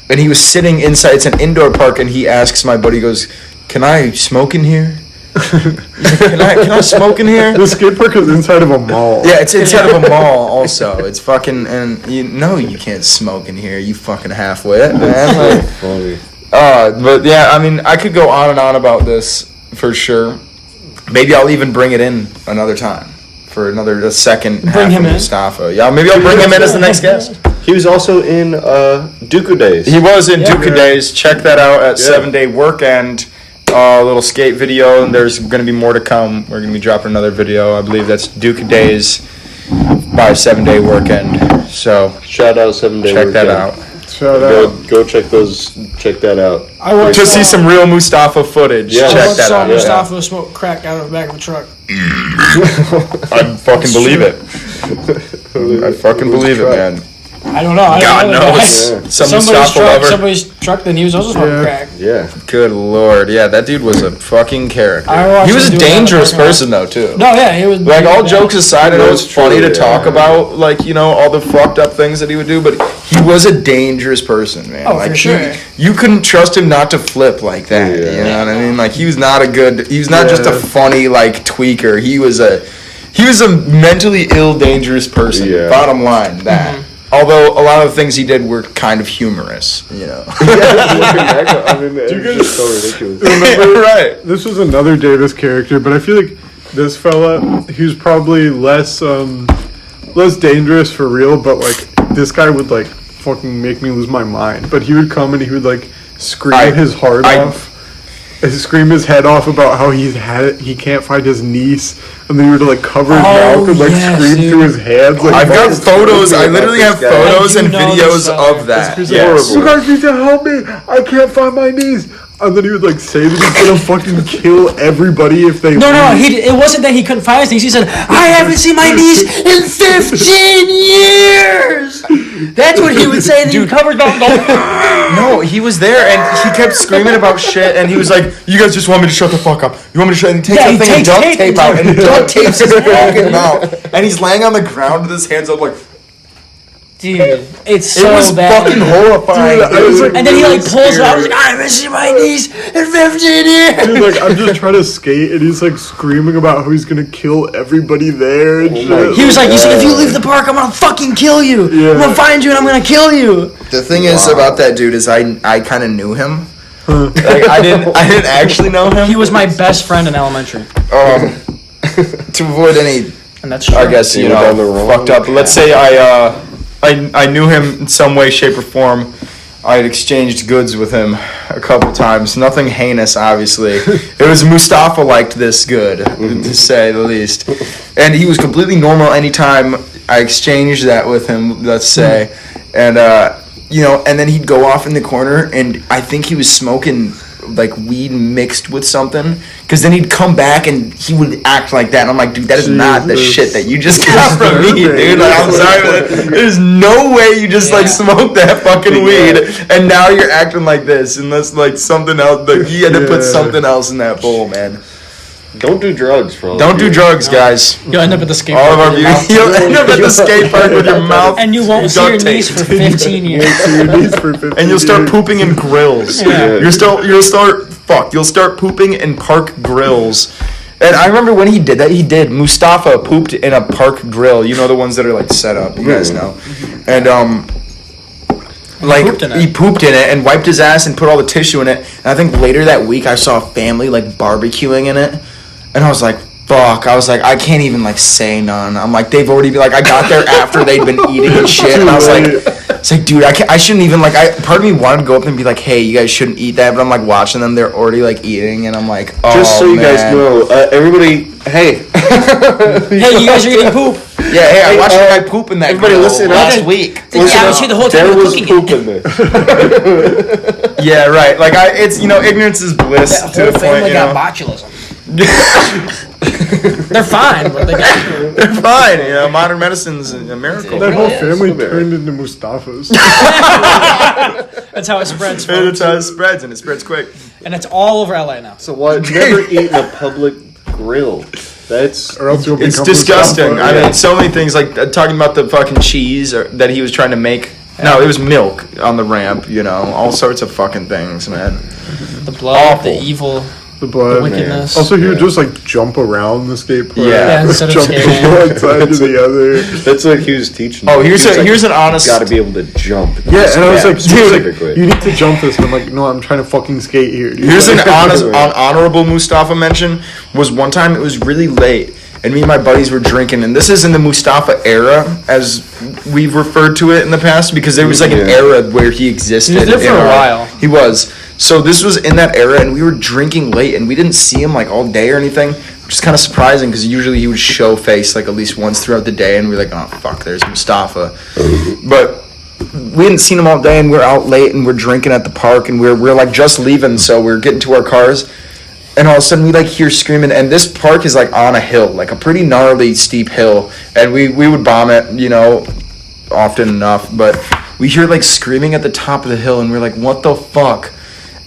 and he was sitting inside. It's an indoor park, and he asks my buddy, he goes, "Can I smoke in here? Can I smoke in here?" The skate park is inside of a mall. Yeah, it's inside of a mall also. It's fucking, and you can't smoke in here, you fucking half-wit, man. Like, funny. But yeah, I mean, I could go on and on about this for sure. Maybe I'll even bring it in another time. For a second half of Mustafa. Yeah, maybe I'll bring him in as the next guest. He was also in Dooku Days. He was in Dooku Days. Check that out at 7 Day Work End. Little skate video, and there's going to be more to come. We're going to be dropping another video. I believe that's Dooku Days by 7 Day Work End. So shout out 7 Day Check Work that End. out. Go check that out. I want to see some real Mustafa footage. Yeah. Check that out. Mustafa smoke crack out of the back of a truck. I fucking believe it. I fucking believe it, man. I don't know. God knows. Yeah. Some Mustafa lover. Somebody's truck, then he was also smoking crack. Yeah. Good lord. Yeah, that dude was a fucking character. He was a dangerous person, though, too. No, yeah, he was. Like, all jokes aside, I know it's funny to true, talk about, like, you know, all the fucked up things that he would do, but he was a dangerous person, man. Oh, like, for sure. You couldn't trust him not to flip like that, Yeah. you know what I mean? Like, he was not just a funny, like, tweaker. He was a mentally ill, dangerous person. Yeah. Bottom line, that. Mm-hmm. Although a lot of the things he did were kind of humorous, you know. I mean, it was just so ridiculous. Remember, Right. This was another Davis character, but I feel like this fella, he was probably less dangerous for real, but like this guy would like fucking make me lose my mind. But he would come and he would like scream his heart off. scream his head off about how he can't find his niece, and then you were to like cover his mouth and like scream through his hands. Like, I've got photos. I literally have photos and videos of that. Yes. You guys need to help me. I can't find my niece. And then he would like say that he's gonna fucking kill everybody if they. No, it wasn't that he couldn't find his niece. He said, "I haven't seen my niece in 15 years." That's what he would say. That he covered up. No, he was there and he kept screaming about shit. And he was like, "You guys just want me to shut the fuck up? You want me to shut?" And he takes Yeah, he something and takes duct tape tape and out and duct tapes his fucking mouth. And he's laying on the ground with his hands up like. Dude, it's It so was bad. fucking horrifying. Dude, I was like, And then he like really pulls it out. scared. He's like, "I haven't seen my niece in 15 years." Dude, like I'm just trying to skate, and he's like screaming about how he's gonna kill everybody there. And shit. He was like, "If you leave the park, I'm gonna fucking kill you. Yeah. I'm gonna find you and I'm gonna kill you." The thing is about that dude is I kind of knew him. Like, I didn't actually know him. He was my best friend in elementary, To avoid any, and that's true. I guess, You went down the wrong fucked up. Let's say I knew him in some way, shape, or form. I had exchanged goods with him a couple times. Nothing heinous, obviously. It was Mustafa liked this good, to say the least. And he was completely normal anytime I exchanged that with him, let's say. And, and then he'd go off in the corner, and I think he was smoking like weed mixed with something, because then he'd come back and he would act like that, and I'm like, dude, that is not the shit that you just got from me, dude. Like, I'm sorry, but there's no way you just like smoked that fucking weed and now you're acting like this, unless like something else, like he had to put something else in that bowl, man. Don't do drugs, bro. Don't do drugs, guys. You'll end up at the skate All of park our with your viewers, mouth. you'll end up at the skate park with your mouth And you won't see your duct niece taped. for 15 years. And you'll start pooping in grills. Yeah. You'll start pooping in park grills. And I remember when he did that, Mustafa pooped in a park grill. You know, the ones that are like set up, you guys know. And he pooped in it and wiped his ass and put all the tissue in it. And I think later that week I saw a family like barbecuing in it. And I was like, fuck. I was like, I can't even like say none. I'm like, they've already been like, I got there after they'd been eating and shit. And I was like, it's like, dude, I shouldn't even like, part of me wanted to go up and be like, hey, you guys shouldn't eat that. But I'm like watching them, they're already like eating. And I'm like, oh, Just so you guys man. know, everybody, hey. Hey, you guys are eating poop. Yeah, hey, I watched a guy poop in that everybody grill listen last up. week. Yeah, I was here the whole time There you were was cooking poop it. in there. Yeah, right. Like, it's, ignorance is bliss That to whole the point, family you got know. botulism. They're fine, but They're fine, modern medicine's a miracle. That whole Really is. family turned into Mustafas. that's how it spreads, That's folks. how it spreads, and it spreads quick. And it's all over LA now. So what? Never eat in a public grill. That's Or else you'll It's become disgusting. Mustafa. I mean, so many things, like talking about the fucking cheese that he was trying to make. No, it was milk on the ramp, all sorts of fucking things, man. The blood, Awful. the evil, The blood. the wickedness. Also, he would just like jump around the skate park. Yeah, instead of jump skating. from one side to the other. that's what he was teaching. Oh, me. here's He was here's an honest. Got to be able to jump. Yeah, and I was like, specifically. dude, you need to jump this. And I'm like, no, I'm trying to fucking skate here. Dude. Here's an honorable Mustafa mention. Was one time it was really late, and me and my buddies were drinking, and this is in the Mustafa era, as we've referred to it in the past, because there was like an era where he existed. He was there for a while. He was. So this was in that era, and we were drinking late, and we didn't see him like all day or anything, which is kind of surprising because usually he would show face like at least once throughout the day, and we're like, oh fuck, there's Mustafa. But we hadn't seen him all day, and we're out late, and we're drinking at the park, and we're like just leaving, so we're getting to our cars. And all of a sudden we like hear screaming, and this park is like on a hill, like a pretty gnarly steep hill, and we would bomb it, often enough, but we hear like screaming at the top of the hill, and we're like, what the fuck?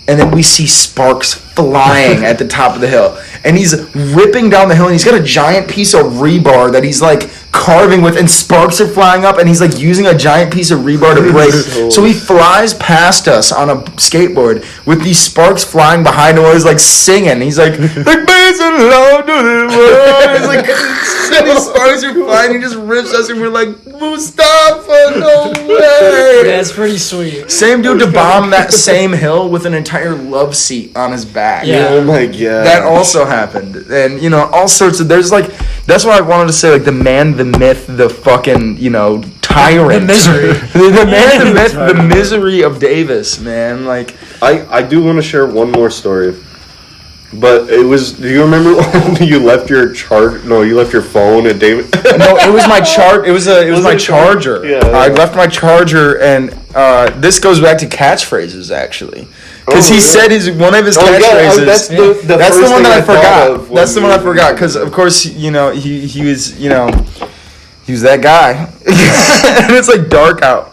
And then we see sparks flying at the top of the hill, and he's ripping down the hill, and he's got a giant piece of rebar that he's like carving with, and sparks are flying up, and he's like using a giant piece of rebar to break. So he flies past us on a skateboard with these sparks flying behind him while he's like singing. He's like, "The birds are low to the world." He's like, and these sparks are flying. He just rips us, and we're like, Mustafa, no way. That's pretty sweet. Same dude to bomb that same hill with an entire love seat on his back. Yeah. Oh my god. That also happened. And, all sorts of, there's like, that's why I wanted to say, like, the man, the myth, the fucking, tyrant. The misery. the man, the myth, the misery of Davis, man. Like, I do want to share one more story. But it was. Do you remember when you left your charge? No, you left your phone at David. No, it was my chart. It was my charger. Yeah. I left my charger, and this goes back to catchphrases actually, because he said one of his catchphrases. That's the That's the first one thing that I thought forgot. of when That's the one I you- forgot because of course he was he was that guy, and it's like dark out.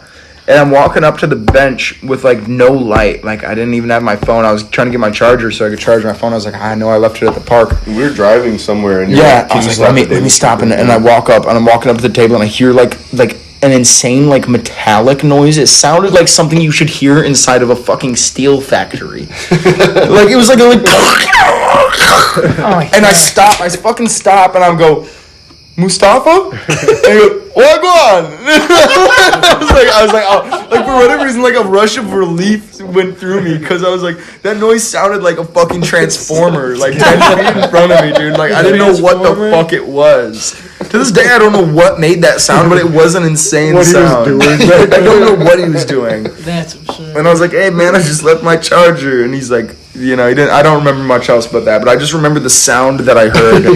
And I'm walking up to the bench with like no light. Like I didn't even have my phone. I was trying to get my charger so I could charge my phone. I was like, I know I left it at the park. We were driving somewhere, and Yeah, like, I was like, let me stop, and I walk up, and I'm walking up to the table, and I hear like an insane like metallic noise. It sounded like something you should hear inside of a fucking steel factory. Like it was like and I fucking stop, and I'm go, Mustafa? And he goes, Wagwan! I was like, oh, like for whatever reason, like a rush of relief went through me because I was like, that noise sounded like a fucking transformer, like 10 feet in front of me, dude. Like I didn't know what the fuck it was. To this day, I don't know what made that sound, but it was an insane sound. He was doing. I don't know what he was doing. That's absurd. And I was like, hey man, I just left my charger. And he's like, he didn't. I don't remember much else about that, but I just remember the sound that I heard.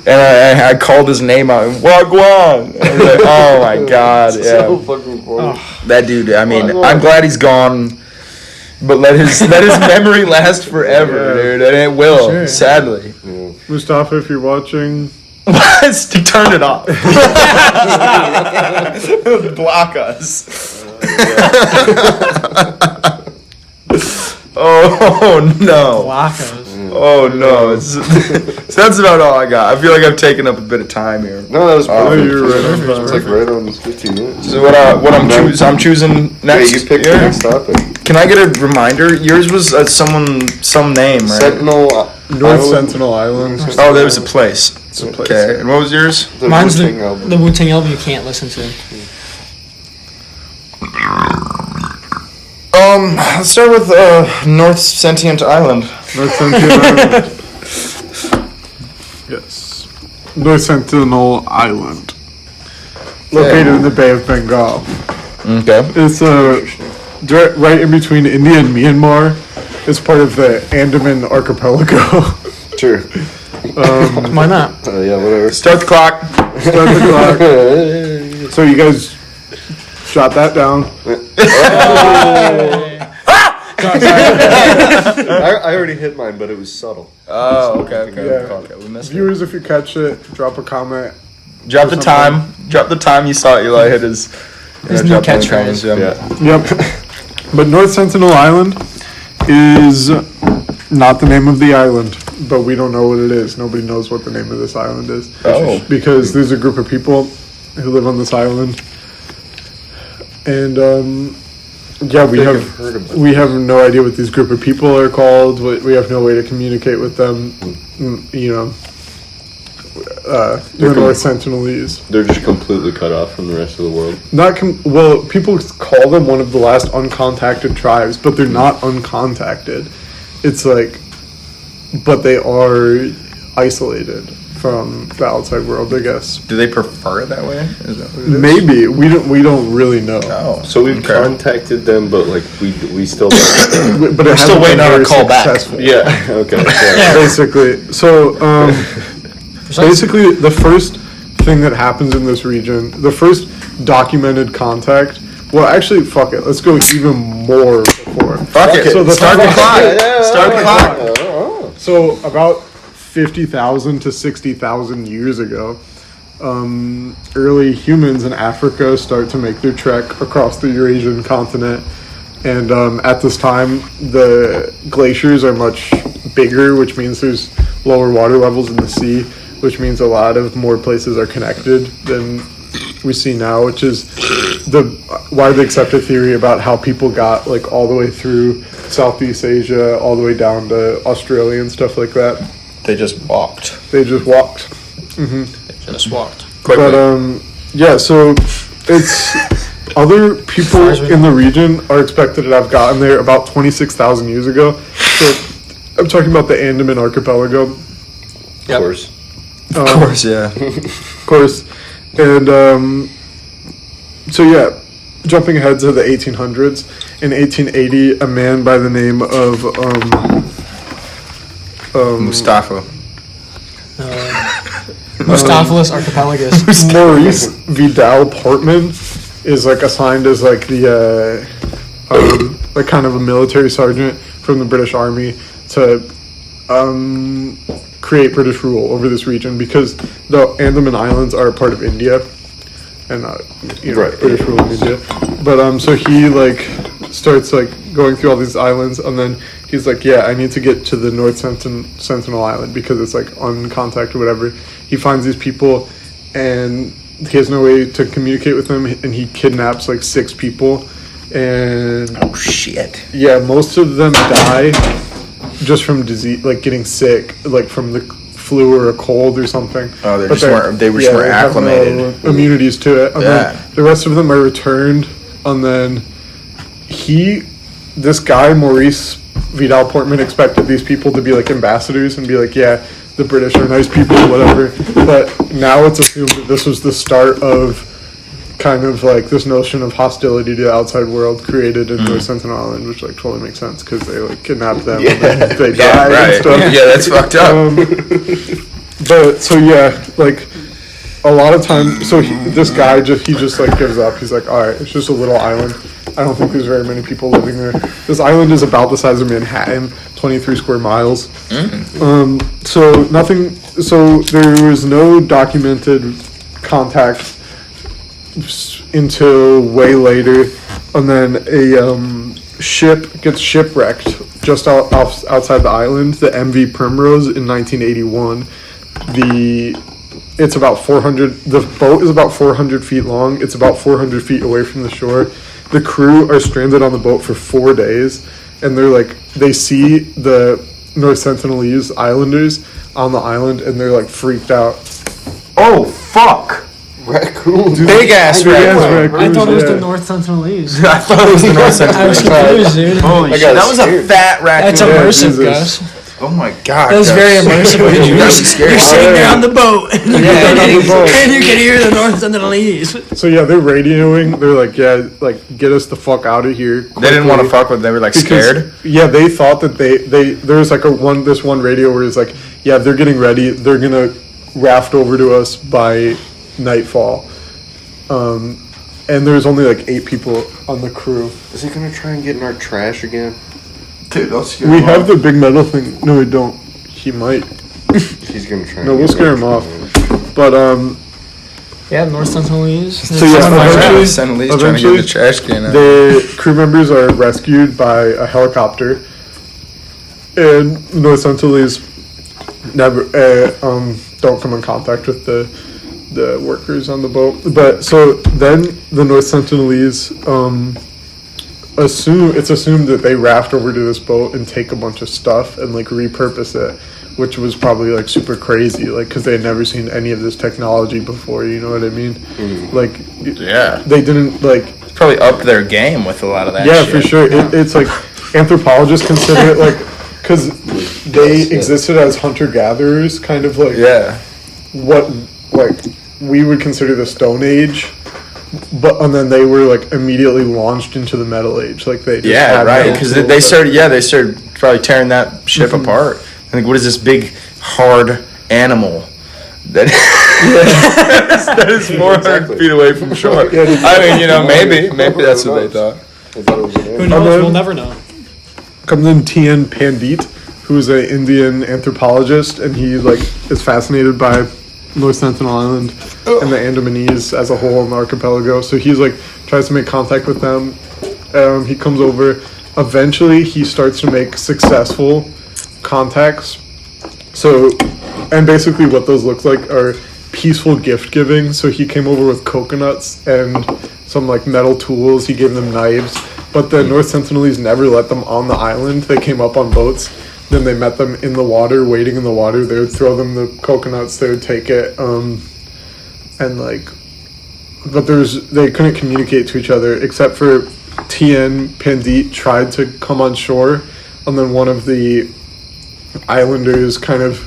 And I called his name out, Wagwan. And I was like, oh my god, yeah. So fucking funny. That dude, I mean, I'm glad he's gone, but let his memory last forever, dude. And it will, Sure. sadly. Mustafa, if you're watching, Turn it off. Block us. Oh no. Lacos. Oh no. So that's about all I got. I feel like I've taken up a bit of time here. No, that was perfect. you're right on time. It's like right on 15 minutes. So I'm choosing next. Yeah, you picked the year? next topic. Can I get a reminder? Yours was some name, right? Sentinel. North Sentinel Island. Oh, there was a place. It's a place. Okay, and what was yours? The Mine's Wu-Tang album. the Wu-Tang album you can't listen to. Let's start with North Sentient Island. North Sentinel Island. Yes. North Sentinel Island. Located in the Bay of Bengal. Okay. It's right in between India and Myanmar. It's part of the Andaman Archipelago. Sure. Why not? Yeah, whatever. Start the clock. Start the clock. So you guys jot that down. I already hit mine, but it was subtle. Oh, okay. Yeah. Okay, we missed it. Viewers, if you catch it, drop a comment. Drop the time. Drop the time you saw Eli hit his His new drop down catchphrase. comments, yeah. Yep. But North Sentinel Island is not the name of the island, but we don't know what it is. Nobody knows what the name of this island is. Oh. Because there's a group of people who live on this island. And yeah, we have no idea what these group of people are called. We have no way to communicate with them. The North Sentinelese. They're just completely cut off from the rest of the world. Well, people call them one of the last uncontacted tribes, but they're not uncontacted. It's like, but they are isolated from the outside world, I guess. Do they prefer it that way? Is that what it is? Maybe we don't really know. Oh, So we've okay. contacted them, but like we still. But We're still waiting on a call back. Yeah. Okay. Yeah. Basically, so basically, the first thing that happens in this region, the first documented contact. Well, actually, fuck it. Let's go even more before. Fuck it. So the Start the fuck- clock. Yeah, Start the clock. Oh. So about 50,000 to 60,000 years ago, early humans in Africa start to make their trek across the Eurasian continent. And at this time, the glaciers are much bigger, which means there's lower water levels in the sea, which means a lot of more places are connected than we see now, which is the widely accepted theory about how people got like all the way through Southeast Asia, all the way down to Australia and stuff like that. They just walked. They just walked. Just walked. Quickly. But yeah, so it's other people in the region are expected to have gotten there about 26,000 years ago. So I'm talking about the Andaman Archipelago, Of course. Of course, yeah. of course. And so yeah, jumping ahead to the 1800s, in 1880, a man by the name of Mustafa. Mustaphalus archipelagus. Maurice Vidal Portman is like assigned as like the like kind of a military sergeant from the British Army to create British rule over this region because the Andaman Islands are a part of India and British rule in India. But so he like starts like going through all these islands and then he's like, yeah, I need to get to the North Sentinel Island because it's like on contact or whatever. He finds these people and he has no way to communicate with them and he kidnaps like 6 people and Oh shit. yeah, most of them die just from disease, like getting sick, like from the flu or a cold or something. Oh, But they were just more they have acclimated. no immunities to it. And Yeah. then the rest of them are returned, and then this guy Maurice Vidal Portman expected these people to be like ambassadors and be like, yeah, the British are nice people or whatever. But now it's assumed that this was the start of kind of like this notion of hostility to the outside world created in North Sentinel Island, which like totally makes sense because they like kidnapped them and then they died and stuff. Yeah, that's fucked up. But so yeah, like a lot of time, so this guy he just like gives up. He's like, all right, it's just a little island. I don't think there's very many people living there. This island is about the size of Manhattan, 23 square miles. So there was no documented contact until way later, and then a ship gets shipwrecked just outside the island, the MV Primrose, in 1981. It's about 400. The boat is about 400 feet long. It's about 400 feet away from the shore. The crew are stranded on the boat for 4 days, and they see the North Sentinelese Islanders on the island, and they're like freaked out. Oh fuck! Raccoons. Big ass raccoon. I thought it was the Yeah. North Sentinelese. I thought it was the North I was Sentinel. confused, dude. Holy shit! got That was a scared. fat raccoon. That's immersive, Jesus. Gus. Oh my god. That was Gus. very immersive. Dude, you guys are You're scary. sitting there on the boat, and you Yeah. can hear the North Sentinelese. So yeah, they're radioing. They're like, yeah, like get us the fuck out of here. They didn't want to quickly. fuck with. They were like Because, scared. yeah, they thought that there was like this one radio where it's like, yeah, they're getting ready. They're gonna raft over to us by nightfall. And there was only like 8 people on the crew. Is he gonna try and get in our trash again? Dude, don't scare We have the big metal thing. No, we don't. He might. He's gonna try. No, and we'll get scare in him our off. trash. But Yeah, North Sentinelese. So, yeah, eventually- Sentinelese trying to get the trash can out. the crew members are rescued by a helicopter, and North Sentinelese never don't come in contact with the workers on the boat. But so then the North Sentinelese it's assumed that they raft over to this boat and take a bunch of stuff and like repurpose it, which was probably like super crazy, like because they had never seen any of this technology before. You know what I mean? Like, Yeah. they didn't like. Probably upped their game with a lot of that. Yeah, shit. for sure. It's like anthropologists consider it like because they existed as hunter gatherers, kind of like Yeah. what like we would consider the Stone Age, and then they were like immediately launched into the Metal Age. Like they just Yeah, had right. no Because tools. they started probably tearing that ship apart. I think, what is this big, hard animal that that is 400 Exactly. feet away from shore? Yeah, it is. I mean, maybe that's what they thought. I thought it was an Who animal. knows? then- We'll never know. Comes in Tien Pandit, who's an Indian anthropologist, and he like is fascinated by North Sentinel Island and the Andamanese as a whole in the archipelago. So he's like tries to make contact with them. He comes over. Eventually, he starts to make successful contacts. So, and basically, what those look like are peaceful gift giving. So he came over with coconuts and some like metal tools. He gave them knives. But the North Sentinelese never let them on the island. They came up on boats. Then they met them in the water, waiting in the water. They would throw them the coconuts. They would take it, and like, but they couldn't communicate to each other except for Tien Pandit tried to come on shore, and then one of the islanders kind of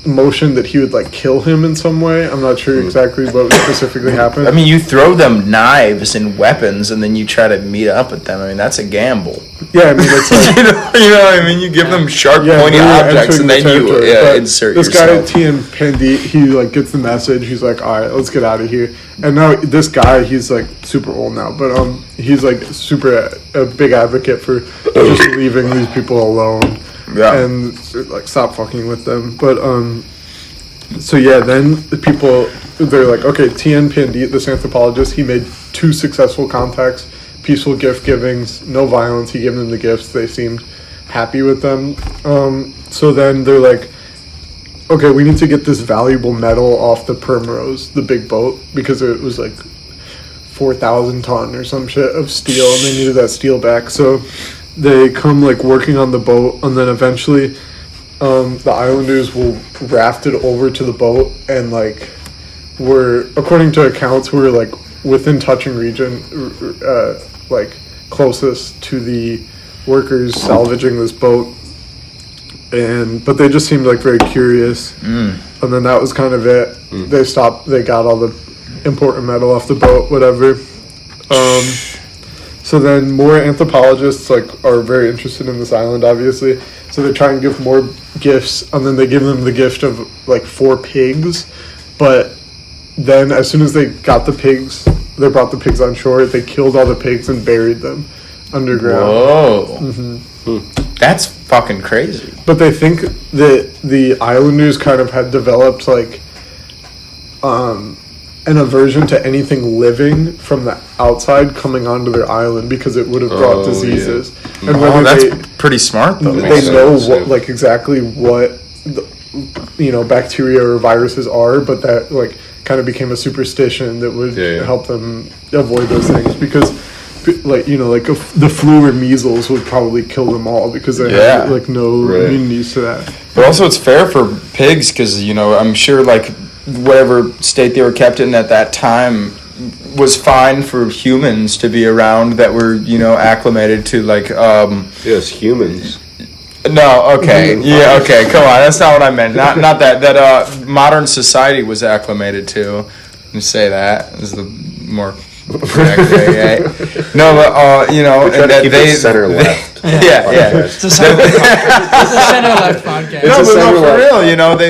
motion that he would like kill him in some way. I'm not sure exactly what specifically happened. I mean, you throw them knives and weapons, and then you try to meet up with them. I mean, that's a gamble. Yeah, I mean, it's like, you know what I mean? You give them sharp, pointy objects, and then you insert this yourself. This guy, Tien Pandit, he like gets the message. He's like, all right, let's get out of here. And now this guy, he's like super old now, but he's like super a big advocate for just leaving these people alone. Yeah. And like stop fucking with them. But so yeah, then the people, they're like, okay, Tien Pandit, this anthropologist, he made 2 successful contacts, peaceful gift givings, no violence. He gave them the gifts. They seemed happy with them. So then they're like, okay, we need to get this valuable metal off the Primrose, the big boat, because it was like 4,000 ton or some shit of steel, and they needed that steel back. So they come like working on the boat, and then eventually the islanders will raft it over to the boat, and like according to accounts, we're like within touching region, like closest to the workers salvaging this boat. But they just seemed like very curious, and then that was kind of it. They stopped. They got all the important metal off the boat, whatever. So then more anthropologists like are very interested in this island, obviously. So they try and give more gifts, and then they give them the gift of like 4 pigs. But then as soon as they got the pigs, they brought the pigs on shore. They killed all the pigs and buried them underground. Whoa. That's fucking crazy. But they think that the islanders kind of had developed like an aversion to anything living from the outside coming onto their island because it would have brought diseases. Yeah. And whether that's they pretty smart though. they know what, like exactly what bacteria or viruses are, but that like kind of became a superstition that would help them avoid those things because. The flu or measles would probably kill them all because they have like no immunities to that. But also, it's fair for pigs because I'm sure like whatever state they were kept in at that time was fine for humans to be around that were acclimated to like. Yes, humans. No, okay, yeah, okay. Come on, that's not what I meant. Not that modern society was acclimated to. And say that is the more. Okay, no, but and that they center left. Yeah. It's a center left podcast. No, for real,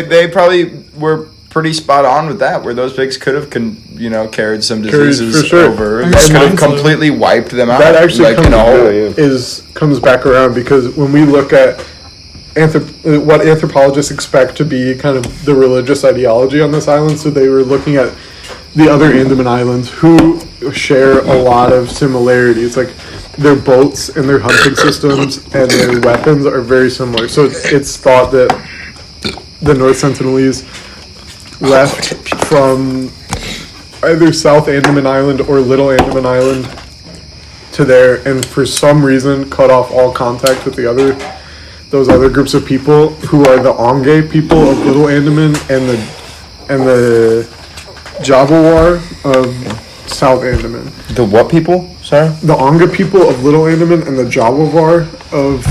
they probably were pretty spot on with that. Where those pigs could have carried some diseases for sure. over. That could have completely wiped them out. That actually like, comes back around because when we look at what anthropologists expect to be kind of the religious ideology on this island, so they were looking at the other Andaman Islands who share a lot of similarities. Like their boats and their hunting systems and their weapons are very similar. So it's thought that the North Sentinelese left from either South Andaman Island or Little Andaman Island to there, and for some reason cut off all contact with those other groups of people who are the Onge people of Little Andaman and the Jabawar of South Andaman. the what people? Sorry. The Onge people of Little Andaman and the Jabawar of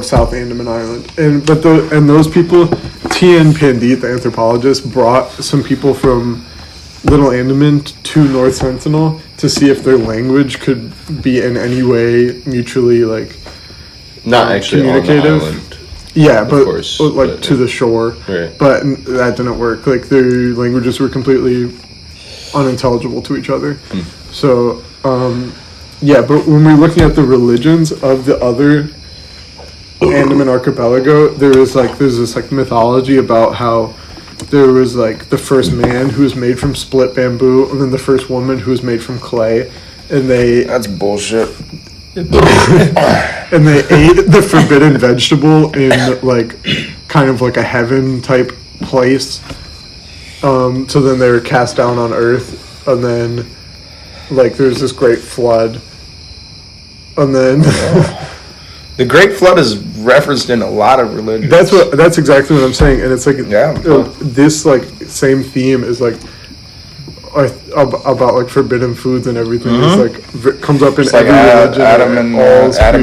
South Andaman Island. And those people, Tien Pandit, the anthropologist, brought some people from Little Andaman to North Sentinel to see if their language could be in any way mutually not actually communicative. on the island. Yeah, but course, to the shore. Right. But that didn't work. Like their languages were completely unintelligible to each other. So, but when we're looking at the religions of the other Andaman archipelago, there's this mythology about how there was the first man who was made from split bamboo, and then the first woman who was made from clay, and That's bullshit. and they ate the forbidden vegetable in kind of like a heaven type place. So then they were cast down on Earth, and then there's this great flood, and then The Great Flood is referenced in a lot of religions. that's exactly what I'm saying, and it's this same theme is about forbidden foods and everything. It's comes up in every religion. Adam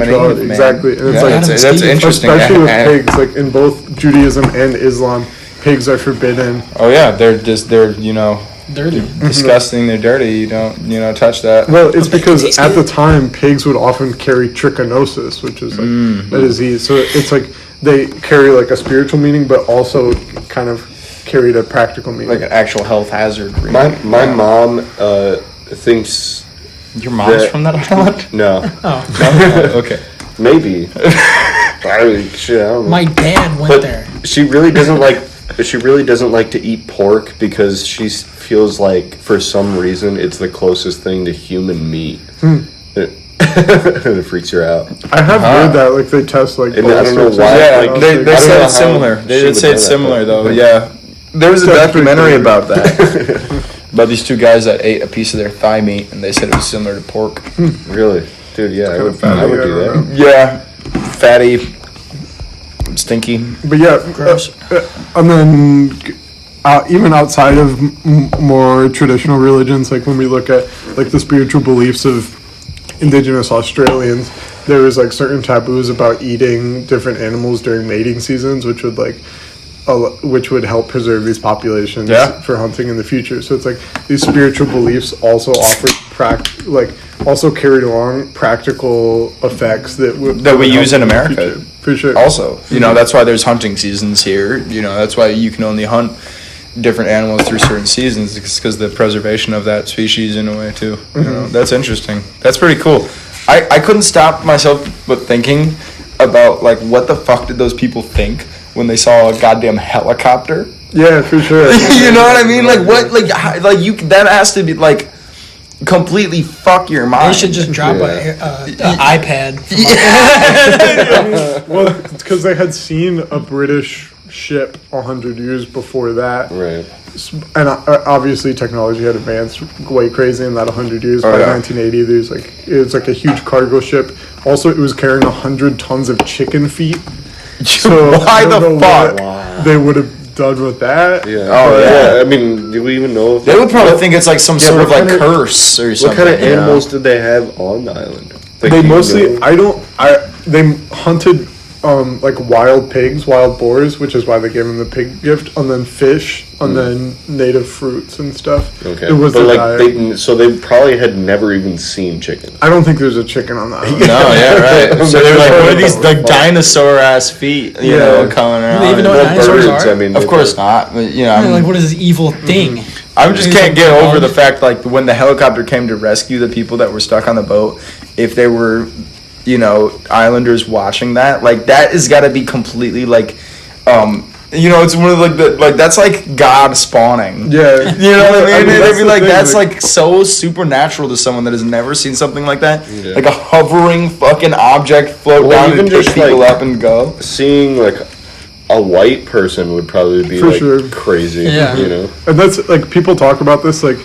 and Eve, exactly, and it's that's interesting. especially with pigs. In both Judaism and Islam, pigs are forbidden. Oh yeah, they're Dirty. disgusting. They're dirty. You don't touch that. Well, it's because at the time pigs would often carry trichinosis, which is like a disease. So it's like they carry like a spiritual meaning, but also kind of carried a practical meaning. Like an actual health hazard. Really. My mom thinks Your mom's from that island? no, No? Okay. maybe. I mean, shit, I don't know. My dad went But there. she really doesn't like. She really doesn't like to eat pork because she feels like for some reason it's the closest thing to human meat. It freaks her out. I have heard that like they test like. And I don't know why. Yeah, like, they I don't know said how it's similar. They she did would say know it's that, similar, but- though. Yeah. There was a That's pretty documentary crazy. about that. About these two guys that ate a piece of their thigh meat, and they said it was similar to pork. Really, dude? Yeah, I would do I that. don't know. Yeah. Fatty. Stinky. But yeah, Gross. and then even outside of more traditional religions, like when we look at like the spiritual beliefs of indigenous Australians, there was like certain taboos about eating different animals during mating seasons, which would like which would help preserve these populations for hunting in the future. So it's like these spiritual beliefs also offer also carried along practical effects that we use in America. future. For sure. Also, that's why there's hunting seasons here. That's why you can only hunt different animals through certain seasons, because the preservation of that species in a way too. That's interesting. That's pretty cool. I couldn't stop myself but thinking about like what the fuck did those people think when they saw a goddamn helicopter? Yeah, for sure. You know what I mean? Like what? Like you? That has to be like completely fuck your mind. They should just drop an iPad. Well, it's because they had seen a British ship 100 years before that. Right. And obviously technology had advanced way crazy in that 100 years. By 1980, it was like a huge cargo ship. Also, it was carrying 100 tons of chicken feet. So Why I don't the know fuck? what they would have done with that. Yeah. Oh, yeah. I mean, do we even know if They would probably think it's like some sort what of like kind of- curse or something. what kind of animals did they have on the island? Like, They do you mostly, know? they hunted like wild pigs, wild boars, which is why they gave them the pig gift, and then fish, and then native fruits and stuff. Okay, It was but their like diet. they probably had never even seen chicken. I don't think there's a chicken on the island. No, yeah, right. So they're like, what are these like dinosaur ass feet? You know, coming around. Do they even know what Well, dinosaurs birds, are? I mean, Of course not. But, I mean, like, what is this evil thing? I just Is it can't get dog? over the fact, like, when the helicopter came to rescue the people that were stuck on the boat, if they were, islanders watching that, like, that has got to be completely, like, it's one of, like, that's, like, God spawning. Yeah. You know what I mean? that's They'd be the like, thing, that's, like, so supernatural to someone that has never seen something like that. Yeah. Like, a hovering fucking object float Well, down even and pick just, people like- up and go. Seeing like a white person would probably be For like sure. crazy. Yeah. And that's like people talk about this like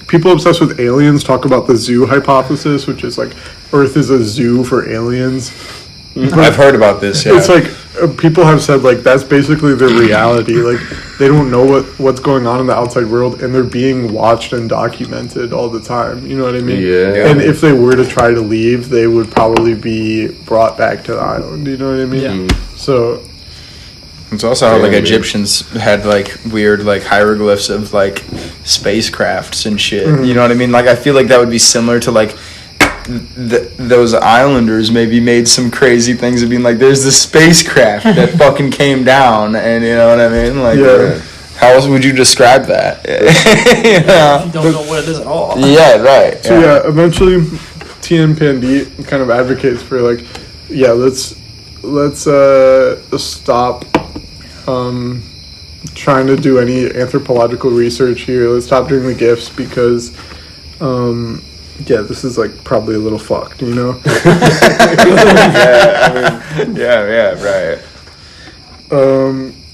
people obsessed with aliens talk about the zoo hypothesis, which is like Earth is a zoo for aliens. I've heard about this, yeah. It's like people have said like that's basically their reality. Like they don't know what's going on in the outside world, and they're being watched and documented all the time. You know what I mean? Yeah. And if they were to try to leave, they would probably be brought back to the island. You know what I mean? Yeah. So It's also how, like, Yeah, dude. Egyptians had, like, weird, like, hieroglyphs of, like, spacecrafts and shit. You know what I mean? Like, I feel like that would be similar to, like, those islanders maybe made some crazy things of being like, there's this spacecraft that fucking came down, and you know what I mean? Like, Yeah. how else would you describe that? You know? You don't know what it is at all. Yeah, right. So yeah, eventually, Tien Pandit kind of advocates for like, let's stop trying to do any anthropological research here. Let's stop doing the gifts because, this is like probably a little fucked, you know. Yeah, right.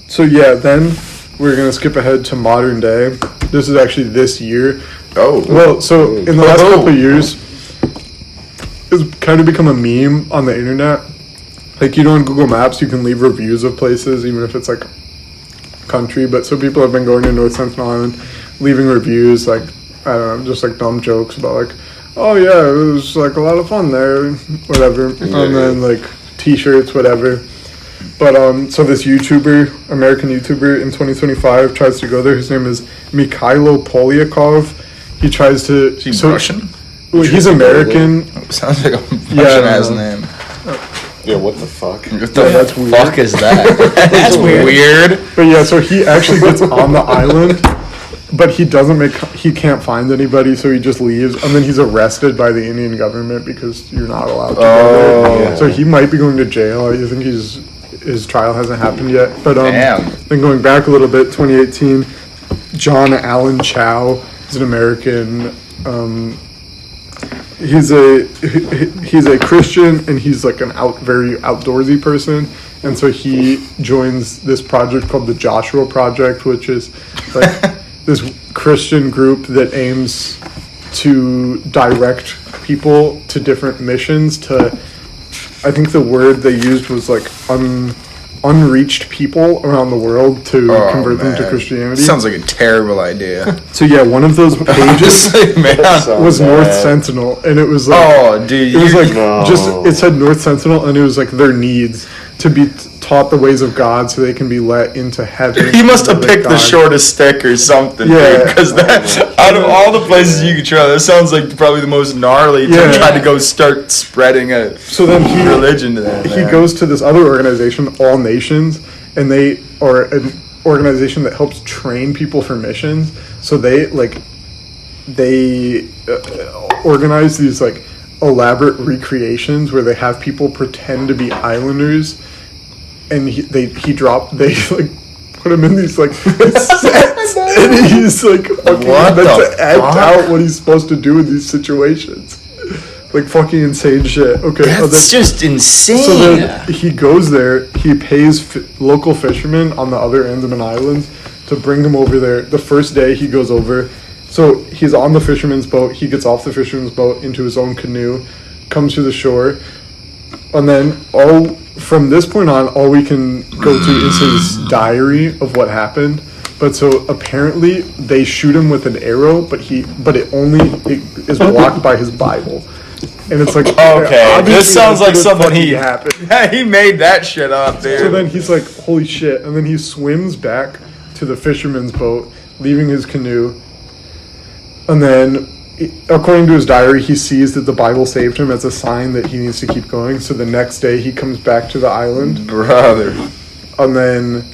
So then we're gonna skip ahead to modern day. This is actually this year. Oh. Well, so in the last Oh. couple of years, it's kind of become a meme on the internet. Like, on Google Maps, you can leave reviews of places, even if it's like country. But so people have been going to North Sentinel Island, leaving reviews, like, I don't know, just like dumb jokes about like, oh yeah, it was like a lot of fun there, whatever. And then like t-shirts, whatever. But so this YouTuber, American YouTuber in 2025 tries to go there. His name is Mikhailo Polyakov. He tries to. Is he Russian? Well, he's American. Sounds like a Russian no. name. Yeah, what the fuck? What the that's weird. fuck is that? That's weird. But yeah, so he actually gets on the island, but he can't find anybody, so he just leaves, and then he's arrested by the Indian government because you're not allowed to go there. yeah. So he might be going to jail. I think his trial hasn't happened yet. But Damn. then going back a little bit, 2018, John Allen Chow is an American. He's a Christian, and he's like very outdoorsy person, and so he joins this project called the Joshua Project, which is like this Christian group that aims to direct people to different missions. I think the word they used was like unreached people around the world to convert them to Christianity. Sounds like a terrible idea. So yeah, one of those pages Man. was North Sentinel, and it was like, Oh, dude. it was like No. it said North Sentinel, and it was like their needs to be taught the ways of God so they can be let into heaven. He must have Like picked the God. shortest stick or something, Yeah. dude. Because out of all the places you could try, that sounds like probably the most gnarly to Yeah. try to go start spreading a So then religion to that. he man. goes to this other organization, All Nations, and they are an organization that helps train people for missions. So they organize these like elaborate recreations where they have people pretend to be islanders, and they like put him in these like sets, and he's like fucking What meant the to act fuck? out what he's supposed to do in these situations. Like fucking insane shit. Okay, That's just insane. so then he goes there. He pays local fishermen on the other end of an island to bring him over there. The first day he goes over, so he's on the fisherman's boat. He gets off the fisherman's boat into his own canoe, comes to the shore, and then from this point on, all we can go to is his diary of what happened. But so apparently they shoot him with an arrow, but it is blocked by his Bible. And it's like, Okay, obviously this sounds that like didn't something fucking he happened. he made that shit up, dude. So then he's like, holy shit. And then he swims back to the fisherman's boat, leaving his canoe. And then, according to his diary, he sees that the Bible saved him as a sign that he needs to keep going. So the next day he comes back to the island. Brother. And then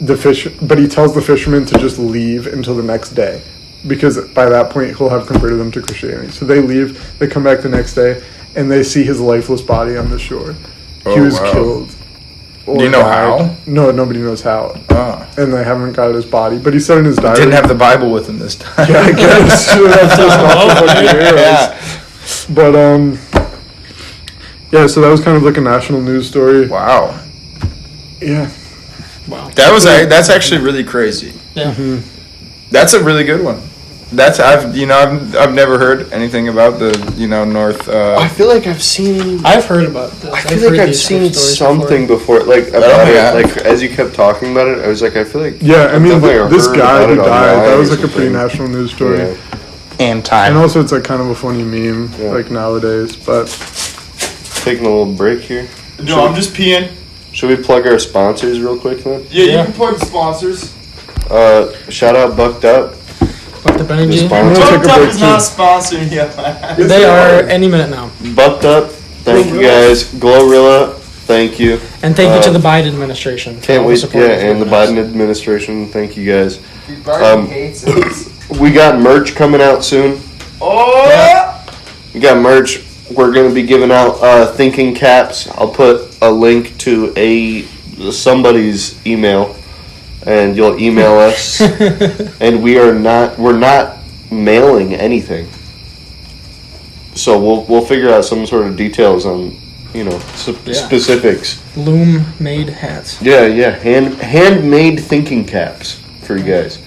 but he tells the fisherman to just leave until the next day, because by that point he'll have converted them to Christianity. So they leave, they come back the next day, and they see his lifeless body on the shore. He Oh, was wow. killed. Do you know how? No, nobody knows how. Oh. And they haven't got his body. But he said in his diary. Didn't have the Bible with him this time. Yeah, I guess. That's just not the fucking arrows. But yeah. So that was kind of like a national news story. Wow. Yeah. Wow. That's actually really crazy. Yeah. That's a really good one. I've never heard anything about the North. I feel like I've seen. I've heard about this. I feel like I've seen something before, like about yeah. it. Like as you kept talking about it, I was like, I feel like Yeah, I mean, definitely this heard guy about who it died, online that or was like a pretty something. national news story. Yeah. and And time. also, it's like kind of a funny meme, Yeah. like nowadays. But Taking a little break here. No, I'm just peeing. Should we plug our sponsors real quick then? Yeah, Yeah. you can plug the sponsors. Shout out Bucked Up. But the The energy. sponsor. take a Bucked Up break is too. not sponsoring you. They are any minute now. Bucked Up. Thank you guys. Glorilla. Thank you. And thank you to the Biden administration. for Can't all the wait. support Yeah, it's and the given us. Biden administration. Thank you guys. Biden hates us. We got merch coming out soon. Oh! We got merch. We're going to be giving out thinking caps. I'll put a link to somebody's email, and you'll email us. And we're not mailing anything. So we'll figure out some sort of details on specifics. Loom made hats. Yeah, handmade thinking caps for you guys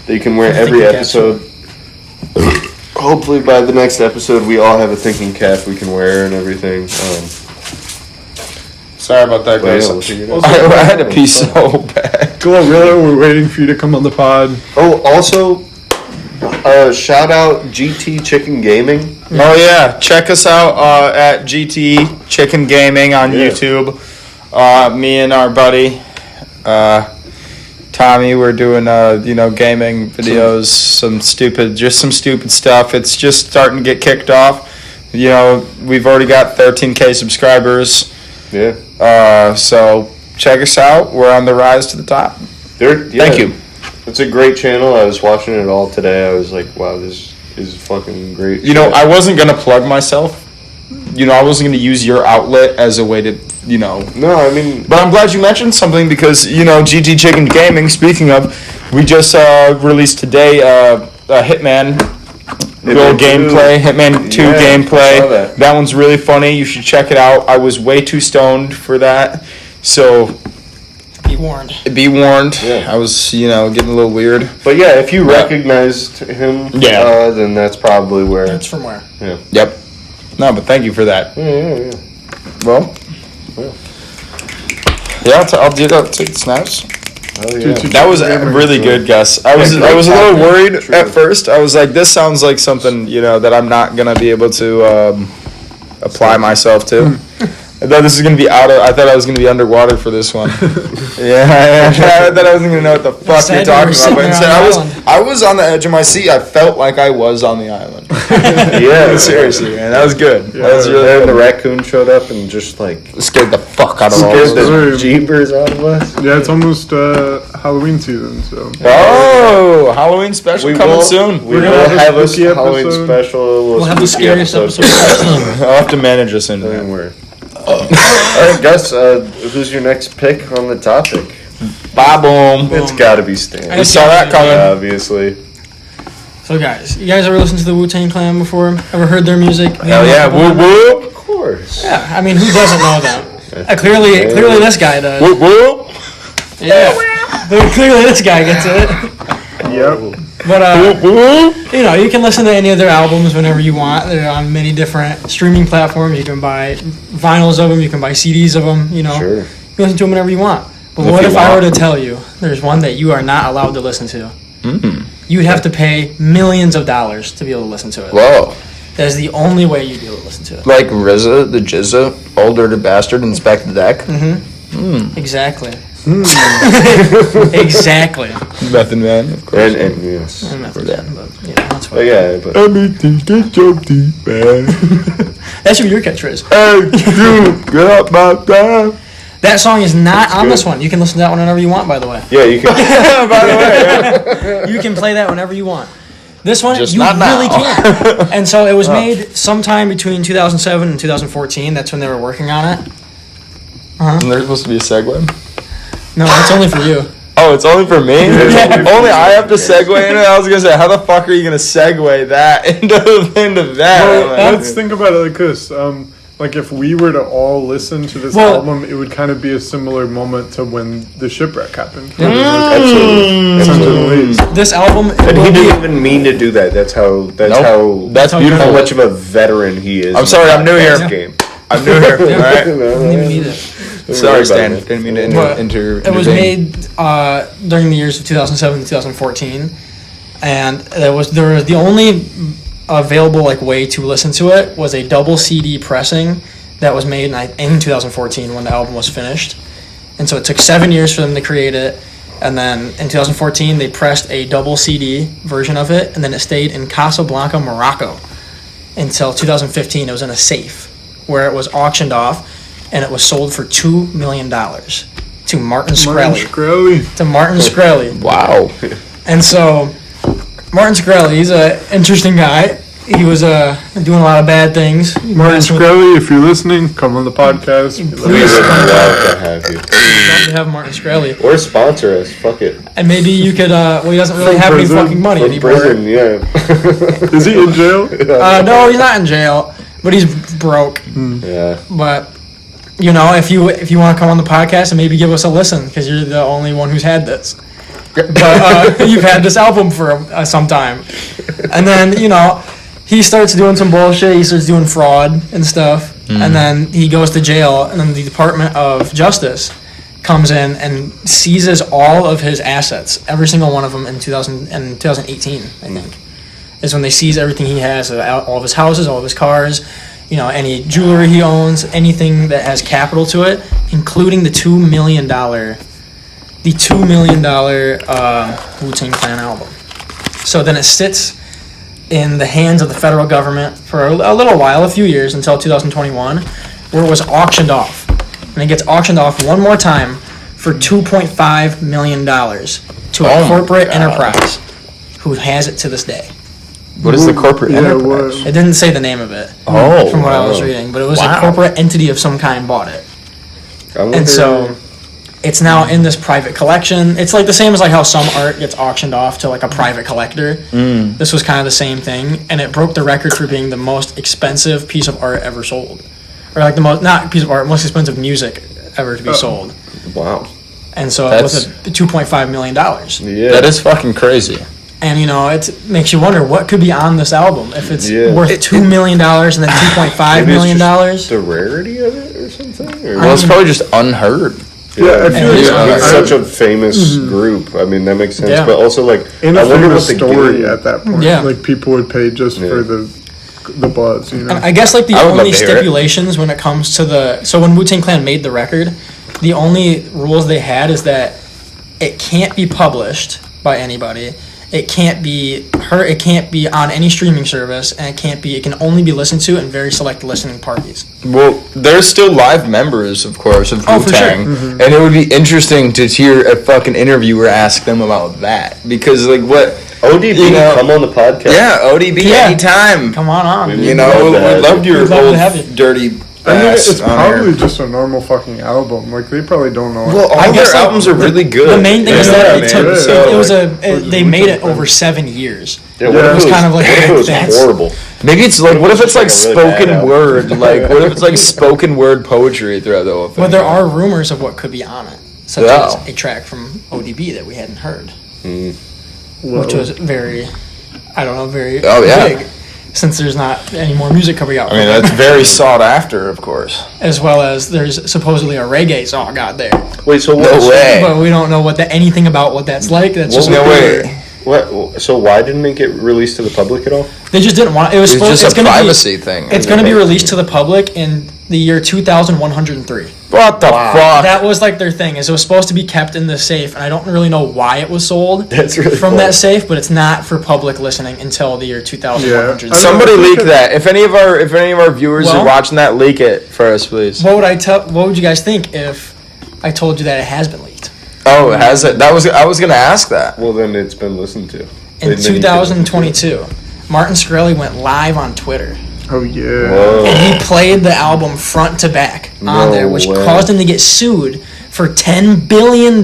that you can wear every Thinking caps. episode. Hopefully by the next episode we all have a thinking cap we can wear and everything. Sorry about that, But yeah, guys. we'll figure it out. I had to pee so bad. Glorilla, we're waiting for you to come on the pod. Oh, also, shout out GT Chicken Gaming. Oh yeah, check us out at GT Chicken Gaming on Yeah. YouTube. Me and our buddy, Tommy, we're doing, gaming videos, some stupid stuff. It's just starting to get kicked off. We've already got 13K subscribers. Yeah. So check us out. We're on the rise to the top. Thank you. It's a great channel. I was watching it all today. I was like, wow, this is fucking great. I wasn't going to plug myself. I wasn't going to use your outlet as a way to, No, I mean... But I'm glad you mentioned something because, GT Chicken Gaming, speaking of, we just released today a Hitman gameplay, Hitman 2 gameplay. I saw that. That one's really funny. You should check it out. I was way too stoned for that. So... Be warned. Yeah. I was, getting a little weird. But yeah, if you recognized him, then that's probably where... That's from where? Yeah. Yep. No, but thank you for that. Yeah. Well... Yeah, I'll do that. Take snaps. Oh, yeah. That was really good, Gus. I was a little worried at first. I was like, this sounds like something, that I'm not going to be able to apply myself to. I thought this was going to be I thought I was going to be underwater for this one. Yeah, I thought I wasn't going to know what the fuck you're talking about. But instead, I was on the edge of my seat. I felt like I was on the island. Yeah, seriously, man. That was good. Yeah, that was really and good. the raccoon showed up and just Scared the fuck out of all of scared us. the jeepers out of us. Yeah, it's almost Halloween season, so. Oh, Halloween special coming soon. We will have a have a spooky Halloween episode. special. We'll have the scariest episode. I'll have to manage us into Don't that. worry. All right, Gus, who's your next pick on the topic? Bye, boom. It's got to be Stan. We saw that coming. Obviously. So guys, you guys ever listened to the Wu-Tang Clan before? Ever heard their music? Hell yeah, woo woo. Of course. Yeah, I mean, who doesn't know them? Clearly this guy does. Woo woo. Yeah, clearly this guy gets it. Yep. But you can listen to any of their albums whenever you want. They're on many different streaming platforms. You can buy vinyls of them. You can buy CDs of them. Sure. You can listen to them whenever you want. But what if I were to tell you there's one that you are not allowed to listen to? You'd have to pay millions of dollars to be able to listen to it. Whoa. That is the only way you'd be able to listen to it. Like RZA, the Jizza, old dirty bastard, and Inspect the Deck. Exactly. Exactly. Method Man, of course. And yes. I'm not for that, but that's But fine. yeah, but Everything get your deep, man. That should be your catchphrase. Hey, you, get up my time. That song is not on good. this one. You can listen to that one whenever you want, by the way. yeah, you can. By the way, You can play that whenever you want. This one, Just you not really now. can. And so it was made sometime between 2007 and 2014. That's when they were working on it. Isn't there supposed to be a segue? No, that's only for you. Oh, it's only for me? Yeah. Only I have to segue into it? I was going to say, how the fuck are you going to segue that into that? Well, let's think about it like this. Like if we were to all listen to this album, it would kind of be a similar moment to when the shipwreck happened. Absolutely. This album, And he didn't even mean to do that. That's how That's how beautiful. how much of a veteran he is. I'm sorry, I'm new here. This game. I'm new here. All right. didn't even need it. Sorry, Stan. Didn't mean to But intervene. It was made during the years of 2007 to 2014, and there was the only available way to listen to it was a double CD pressing that was made in 2014 when the album was finished, and so it took 7 years for them to create it, and then in 2014 they pressed a double CD version of it, and then it stayed in Casablanca, Morocco, until 2015. It was in a safe where it was auctioned off. And it was sold for $2 million to Martin Shkreli. To Martin Shkreli. Wow. And so, Martin Shkreli, he's an interesting guy. He was doing a lot of bad things. Martin Shkreli, if you're listening, come on the podcast. We would love to have you. Love to have Martin Shkreli. Or sponsor us. Fuck it. And maybe you could, he doesn't really From have prison. any fucking money From anymore. prison, yeah. Is he in jail? No, he's not in jail, but he's broke. Yeah. But, if you want to come on the podcast and maybe give us a listen, because you're the only one who's had this. But you've had this album for some time. And then, he starts doing some bullshit. He starts doing fraud and stuff. And then he goes to jail. And then the Department of Justice comes in and seizes all of his assets, every single one of them in 2018, I think, is when they seize everything he has, all of his houses, all of his cars, any jewelry he owns, anything that has capital to it. including the $2 million Wu-Tang Clan album. So then it sits in the hands of the federal government for a little while, a few years, until 2021, where it was auctioned off. And it gets auctioned off one more time for $2.5 million to a corporate enterprise who has it to this day. What is the corporate enterprise? It didn't say the name of it from what I was reading, but it was a corporate entity of some kind bought it. And so it's now in this private collection. It's like the same as like how some art gets auctioned off to like a private collector. This was kind of the same thing, and it broke the record for being the most expensive piece of art ever sold. Or like the most, not piece of art, most expensive music ever to be sold. Wow. And so it was $2.5 million. Yeah. That is fucking crazy. And you know, it makes you wonder what could be on this album if it's worth $2 million and then $2.5 million. The rarity of it or something? Or? Well, it's probably just unheard. Yeah, I feel like it's such a famous group. I mean, that makes sense. Yeah. But also, like, in a I wonder what famous the story game- at that point. Yeah. Like people would pay just for the buzz, you know. I guess like the I would love only to hear it. stipulations when it comes to so when Wu-Tang Clan made the record, the only rules they had is that it can't be published by anybody. It can't be it can't be on any streaming service, and it can only be listened to in very select listening parties. Well, there's still live members, of course, of Oh, for Wu-Tang, and it would be interesting to hear a fucking interviewer ask them about that, because like what ODB, come on the podcast. Yeah, ODB anytime. Come on. You know, we loved your We'd love to old have you. dirty. I mean, ass it's on probably here. just a normal fucking album. Like they probably don't know. Well, all guess, their like, albums are really good. The main thing is that it took. man. It was Like, they made it over 7 years. Yeah, what if it was kind of like what if it was that's- horrible? Maybe it's like, what if it's like Just like a really bad spoken album. word? Like, what if it's like spoken word poetry throughout the whole thing? But there are rumors of what could be on it, such Yeah. as a track from ODB that we hadn't heard, Whoa. which was very Oh, yeah. big, since there's not any more music coming out. I mean, that's very sought after, of course. As well as there's supposedly a reggae song out there, Wait, so No what? way. but we don't know anything about what that's like. That's just No a rumor. way. What? So why didn't it get released to the public at all? They just didn't want it. Was It's supposed, just a gonna privacy thing. It's going to be released to the public in the year 2103. What the fuck? That was like their thing. Is it was supposed to be kept in the safe, and I don't really know why it was sold That's really from funny. that safe, but it's not for public listening until the year 2103. Yeah. Somebody I think leak that. If any of our viewers Well- are watching that, leak it for us, please. What would you guys think if I told you that it has been leaked? Oh, has it? I was gonna ask that. Well, then it's been listened to. In Then you can listen to it. 2022, Martin Shkreli went live on Twitter, Oh yeah. Whoa. and he played the album front to back on No there, which way. caused him to get sued for $10 billion.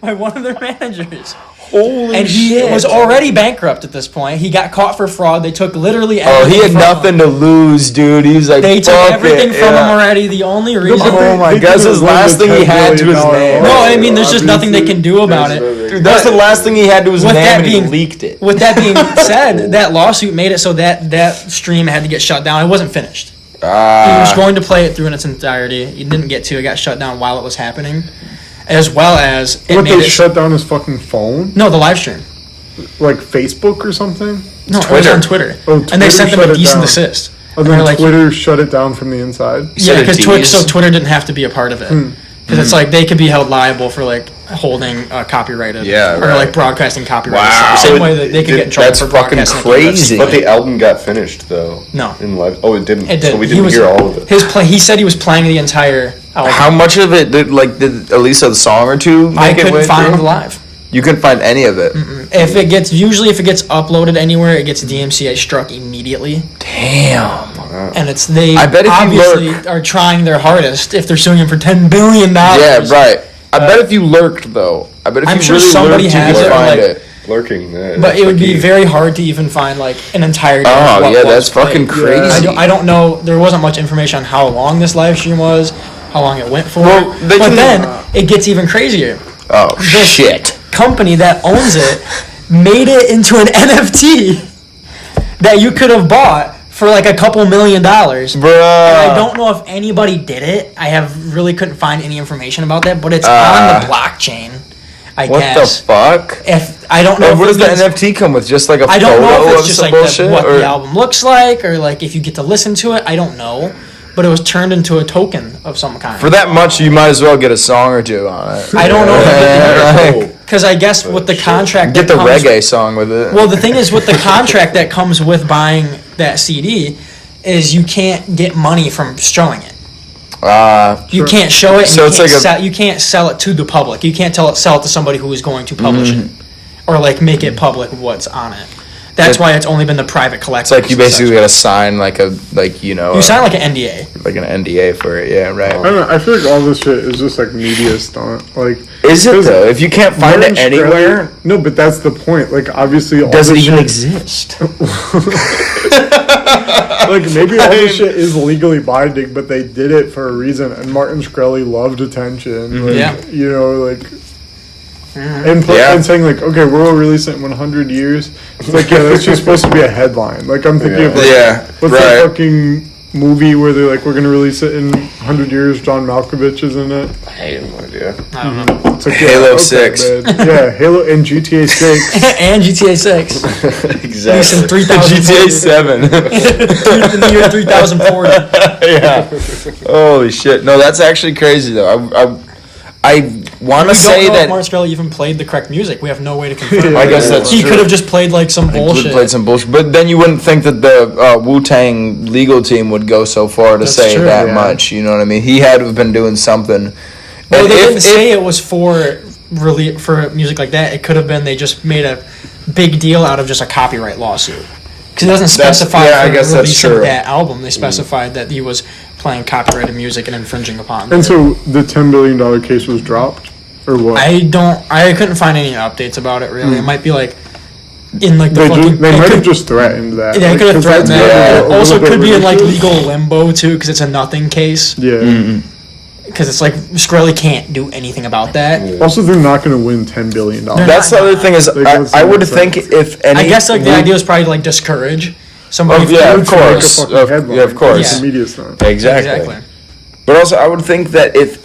By one of their managers. Holy And he was already bankrupt at this point. He got caught for fraud. They took literally Oh, everything he had from nothing him. to lose, dude. He was like, They took fuck everything it. from him Yeah. already. The only reason... Oh my They God, that's could've his won last the thing he $10 had to his billion name. No, I mean, there's just nothing they can do about it. Dude, that's the last thing he had to his With name, that and he being- leaked it. With that being said, that lawsuit made it so that stream had to get shut down. It wasn't finished. He was going to play it through in its entirety. He didn't get to. It got shut down while it was happening. As well as it What, made they it... shut down his fucking phone? No, the live stream. Like Facebook or something? No, it was on Twitter. Oh, And they Twitter sent them shut a it cease and down. desist. And And they're then like, Twitter shut it down from the inside? yeah, because Deez. Twitter didn't have to be a part of it. Because it's like they could be held liable for like holding copyrighted, Yeah, or right. like broadcasting copyrighted Wow. stuff. Same So way that they could get in trouble that's for fucking broadcasting. crazy. But the album got finished though. No. In live. Oh, it didn't. It did. So we He didn't was- hear all of it. He said he was playing the entire album. How much of it did at least a song or two make I it couldn't way find through? live. You couldn't find any of it. If it gets uploaded anywhere, it gets DMCA struck immediately. Damn. And they I bet if you obviously lurk- are trying their hardest if they're suing him for $10 billion. Yeah, right. I bet if you lurked though, I bet if I'm you sure really somebody lurked, you has could it, find like- it. Lurking. But it would be very hard to even find like an entirety. of Oh what yeah, was that's played. fucking crazy. I don't know. There wasn't much information on how long this live stream was, how long it went for. Well, they but can- then it gets even crazier. Oh shit. Company that owns it made it into an NFT that you could have bought for like a couple $1 million. Bruh. And I don't know if anybody did it. I really couldn't find any information about that, but it's on the blockchain. I What guess. the fuck? If I don't know, What does the means- NFT come with? Just like a I don't know photo if of it's just some like bullshit? what or the album looks like, or like if you get to listen to it. I don't know, but it was turned into a token of some kind. for that much, you might as well get a song or two on it. I don't know Right. because I guess with the contract Get that the comes, reggae song with it. Well, the thing is with the contract that comes with buying that CD is you can't get money from showing it. You can't show it. And So you it's can't like you can't sell it to the public. You can't sell it to somebody who is going to publish it or like make it public what's on it. That's why it's only been the private collectors. It's like you basically got to sign you sign like an NDA. like an NDA for it. Yeah, right. I don't know. I feel like all this shit is just like media stunt. Like, Is it though? If you can't find Martin it anywhere, Shkreli- No, but that's the point. Like, obviously, all does it this even shit, exist? like maybe all this shit is legally binding, but they did it for a reason. And Martin Shkreli loved attention. Like, Yeah. you know, like. Yeah. And saying like, okay, we'll release it in 100 years. It's like, yeah, that's just supposed to be a headline. Like, I'm thinking of like, Yeah, what's right. that fucking movie where they're like, we're gonna release it in 100 years? John Malkovich is in it. I have no idea. I don't know. It's like Halo okay, 6. man. Yeah, Halo and GTA 6. And GTA 6. Released in Exactly. 3040. GTA 7. In the year 3040. Yeah. Holy shit. No, that's actually crazy though. I want to say We don't know if that Martin Shkreli even played the correct music. We have no way to confirm. I guess that's he true. could have just played like some He bullshit. played some bullshit, but then you wouldn't think that the Wu-Tang legal team would go so far to That's say true, that yeah. much. You know what I mean? He had to have been doing something. Well, And they if- didn't say it was for music like that. It could have been they just made a big deal out of just a copyright lawsuit. Because it doesn't specify yeah, I for guess that's releasing true. that album. They specified that he was playing copyrighted music and infringing upon. And so the $10 billion case was dropped, or what? I couldn't find any updates about it really. It might be like in like the fucking. they it might could- have just threatened that. Yeah, it Like, could have 'cause threatened that's that. a little Also, bit could be in like ridiculous. legal limbo too, because it's a nothing case. Yeah. Because it's like Shkreli can't do anything about that. Also, they're not going to win $10 billion. That's the other thing is Like, that's I would the think sense. if any. I guess like the idea was probably to like discourage somebody. Oh, yeah, of from- course. Like a fucking headline. Yeah, of course. It's a media stunt. Exactly. But also, I would think that if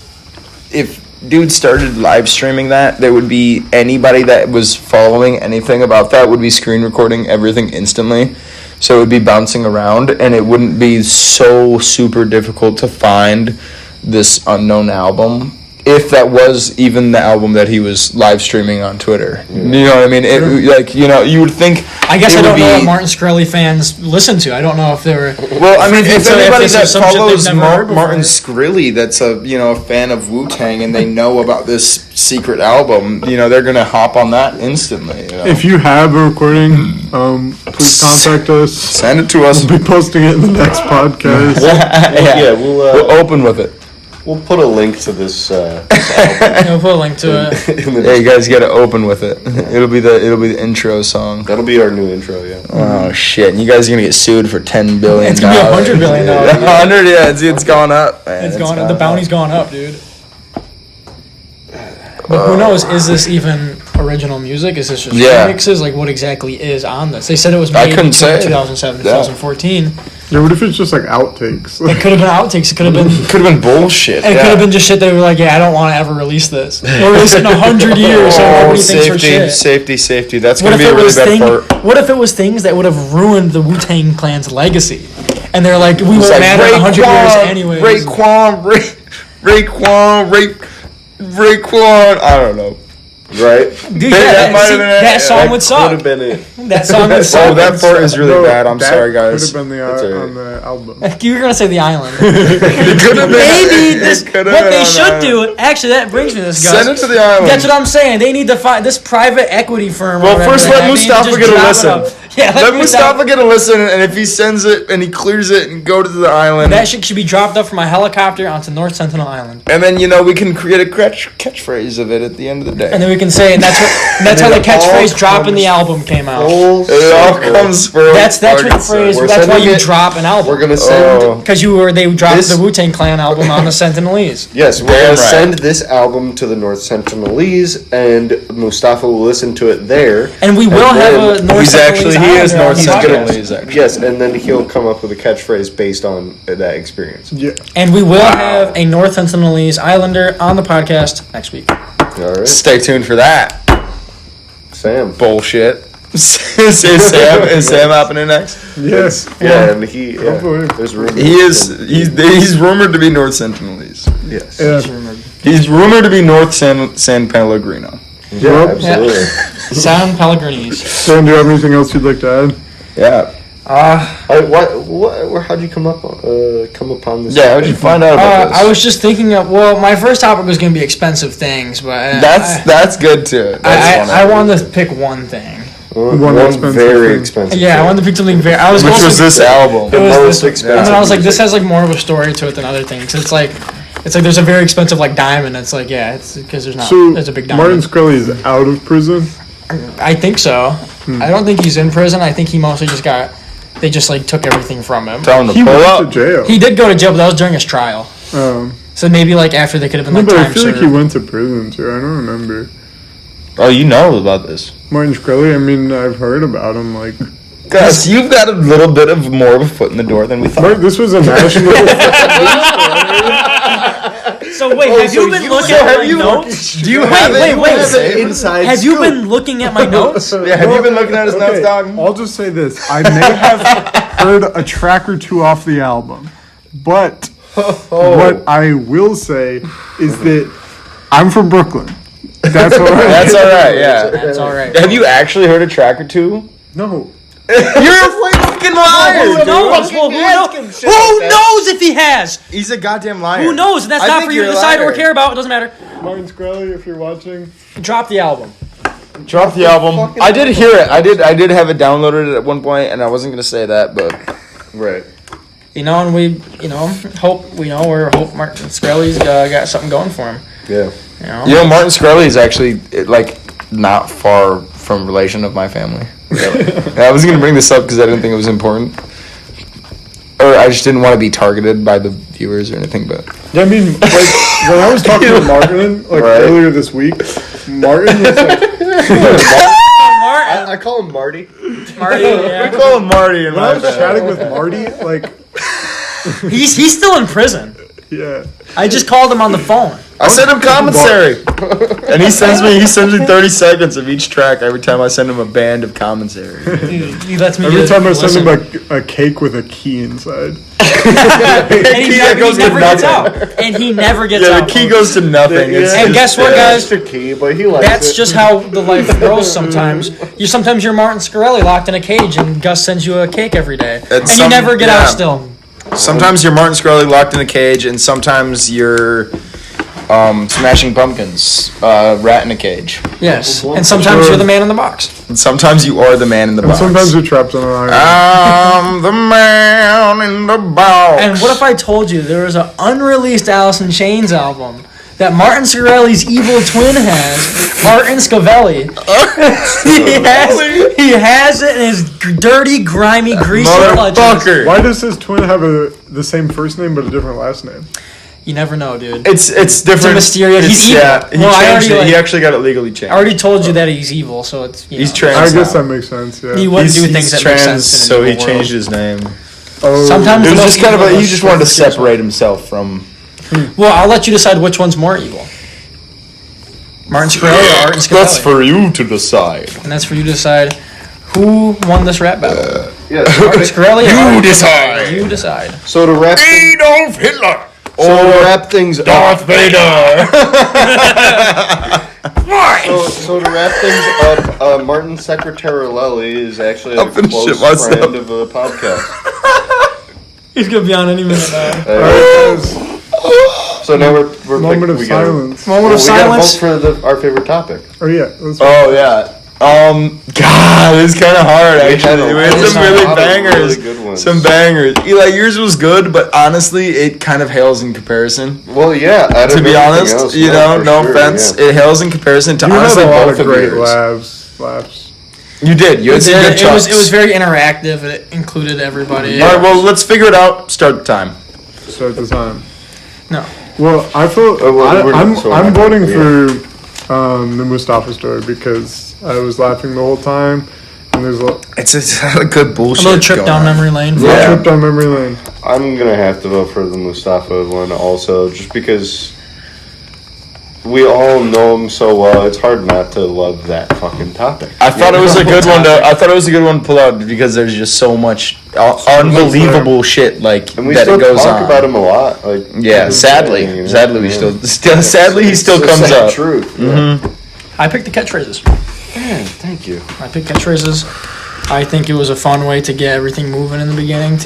dude started live streaming that, there would be anybody that was following anything about that would be screen recording everything instantly. So it would be bouncing around, and it wouldn't be so super difficult to find this unknown album. If that was even the album that he was live streaming on Twitter, you know what I mean? You would think. I guess it I would don't know be- what Martin Shkreli fans listen to. I don't know if they were. Well, I mean, if So if anybody this that is some shit they've follows never heard before. Martin Shkreli, that's a fan of Wu-Tang, and they know about this secret album, they're gonna hop on that instantly. If you have a recording, please contact us. Send it to us. We'll be posting it in the next podcast. Yeah, we'll we'll open with it. we'll put a link to this album I'll put a link to it. in the Yeah, you guys gotta open with it. It'll be the intro song. That'll be our new intro, yeah. Oh shit! And you guys are gonna get sued for $10 billion. It's gonna be $100 billion. $100, yeah. It's gone up. Man. It's gone. The bounty's gone up, dude. But who knows? Is this even original music? Is this just Yeah. remixes? Like, what exactly is on this? They said it was I made couldn't between say. 2007 and Yeah. 2014. Yeah, what if it's just like outtakes? It could have been outtakes. It could have been. Could have been bullshit. It could have been just shit they were like, yeah, I don't want to ever release this. Or release it in 100 years so nobody thinks we're shit. Safety. That's What gonna if be a it really was bad part. What if it was things that would have ruined the Wu-Tang Clan's legacy? And they're like, we won't It's like matter in 100 years anyways. Raekwon. I don't know. Right? Dude, That might have been it. that song would Could suck. have been it. That song would Oh, suck. that part is really No, bad. I'm that sorry, guys. Could have been That's all right. on the album. You were gonna say the island. It could have been. Maybe this. It could've What been they on should that. do. Actually, that brings me to this. Send Gus. it to the island. That's what I'm saying. They need to find this private equity firm. Well, or whatever first they let have. They need to Mustafa just get a drop it listen. up. Yeah, Let Mustafa get a listen, and if he sends it and he clears it and go to the island, That shit should be dropped up from a helicopter onto North Sentinel Island, and then we can create a catchphrase of it at the end of the day. and then we can say, and that's how the catchphrase "drop in the album" came out. It all comes for That's what the phrase. We're That's why sending you it- drop an album. We're gonna send. Oh. Because they dropped This- the Wu-Tang Clan album on the Sentinelese. Yes, we're Damn gonna right. send this album to the North Sentinelese, and Mustafa will listen to it there. And we will have a North He's Sentinelese actually- he is Islander on North the Sentinelese. podcast. Actually. Yes, and then he'll come up with a catchphrase based on that experience. Yeah. And we will have a North Sentinelese Islander on the podcast next week. All right. Stay tuned for that. Sam. Bullshit. is Sam happening next? Yes. Yeah, and Hopefully. there's rumors. He's rumored to be North Sentinelese. Yes. Yeah. He's rumored to be North San Pellegrino. Yeah, Well, absolutely. San Pellegrinis. Sam, do you have anything else you'd like to add? Yeah. How'd you come upon this? Yeah, how'd you find out about this? I was just thinking of, well, my first topic was going to be expensive things, but That's good too. I wanted to pick one thing. One expensive very thing. expensive. Yeah, I wanted to pick something very. Which was this album? The It was most this- expensive. And then I was like, this music. has like more of a story to it than other things. It's like there's a very expensive like diamond. It's like it's because there's a big diamond. Martin Scully is out of prison. I think so. I don't think he's in prison. I think he mostly just they just like took everything from him. Tell him to He pull went up. to jail. He did go to jail, but that was during his trial. Um, So maybe like after they could have been no, like but I time feel like served. he went to prison too. I don't remember. Oh, you know about this. Martin Shkreli, I mean, I've heard about him. Like, Gus, you've got a little bit of more of a foot in the door than we thought. This was a national. So wait, have you been looking at my notes? Do you have it? Wait. inside Have you been looking at my notes? Yeah, have you been looking at his notes, dog? I'll just say this: I may have heard a track or two off the album, but what I will say is that I'm from Brooklyn. That's all right. That's all right. Yeah. That's all right. Have you actually heard a track or two? No. You're a fucking liar. Who knows? Well, who knows if he has? He's a goddamn liar. Who knows? And that's I not think for you to you're a decide or liar. care about. It doesn't matter. Martin Shkreli, if you're watching. Drop the album. Drop the album. I did hear it. I did have it downloaded at one point, and I wasn't gonna say that, but Right. And we, hope Martin Shkreli's got something going for him. Yeah. Martin Shkreli is actually like not far from relation of my family. I was gonna bring this up because I didn't think it was important, or I just didn't want to be targeted by the viewers or anything. But Yeah, I mean, like, when I was talking to Martin, earlier this week, Martin was like, I call him Marty. Marty, yeah. we call him Marty. And when I was chatting with Marty, like, He's still in prison. yeah. I just called him on the phone. I sent him commissary, and he sends me 30 seconds of each track every time I send him a band of commissary. He lets me. Every just time I send listen. him a cake with a key inside. and he that goes to never gets nothing. out. And he never gets Yeah, out. the key goes to nothing. It's And guess what, guys? Extra key, but he likes That's it. just how the life goes sometimes. Sometimes you're Martin Shkreli locked in a cage and Gus sends you a cake every day. And you never get out still. Sometimes you're Martin Shkreli locked in a cage, and sometimes you're Smashing Pumpkins, rat in a cage. Yes. And sometimes you're the man in the box. And sometimes you are the man in the box. Sometimes you're trapped on an island. I'm the man in the box. And what if I told you there was an unreleased Alice in Chains album that Martin Shkreli's evil twin has, Martin Scavelli. he has it in his dirty, grimy, greasy clutches. Motherfucker. Why does his twin have the same first name but a different last name? You never know, dude. It's different. mysterious. He's Yeah, evil. Well, I changed already, it. He like- actually got it legally changed. I already told you that he's evil, so it's He's know. trans. I guess now. that makes sense, yeah. He wouldn't do He's things that trans, make sense. so he changed his name. Oh, Sometimes It was the just most kind of evil he is just wanted to trans. separate himself from. Well, I'll let you decide which one's more evil. Martin Shkreli or Martin Scavelli. That's for you to decide. And that's for you to decide who won this rap battle. Yeah. Martin Shkreli or You Martin decide. Scavelli? You decide. So to wrap Adolf Hitler so to wrap things up. Vader. So to wrap things up, Martin Secretarelli is actually a I'm finna shit close myself. friend of a podcast. He's gonna be on any minute now. So now we're moment of we gotta- silence. Moment of we gotta silence. vote for our favorite topic. Oh yeah. Let's Oh yeah. God, it's kind of hard actually. We had some really lot of bangers. really good ones. Some bangers. Eli, yours was good, but honestly, it kind of hails in comparison. Well, yeah. out of To be everything honest, else, you know, for no sure, offense, yeah. it hails in comparison to You had honestly a lot both of of great yours. laughs. You did. You had some good It was chucks. very interactive. It included everybody. All right, well, let's figure it out. Start the time. Start the time. No. Well, I feel we're I'm voting for the Mustafa story because I was laughing the whole time, and there's a It's a good A bullshit. little trip going down on. memory lane. Yeah. trip down memory lane. I'm gonna have to vote for the Mustafa one also, just because we all know him so well. It's hard not to love that fucking topic. I thought it was a good one to. I thought it was a good one to pull out because there's just so much unbelievable shit like And we that still it goes talk on. about him a lot. Like Yeah, sadly, you know? sadly we Yeah. sadly he still It's the comes sad up. Truth. I picked the catchphrases. Man, thank you. I picked catchphrases. I think it was a fun way to get everything moving in the beginning.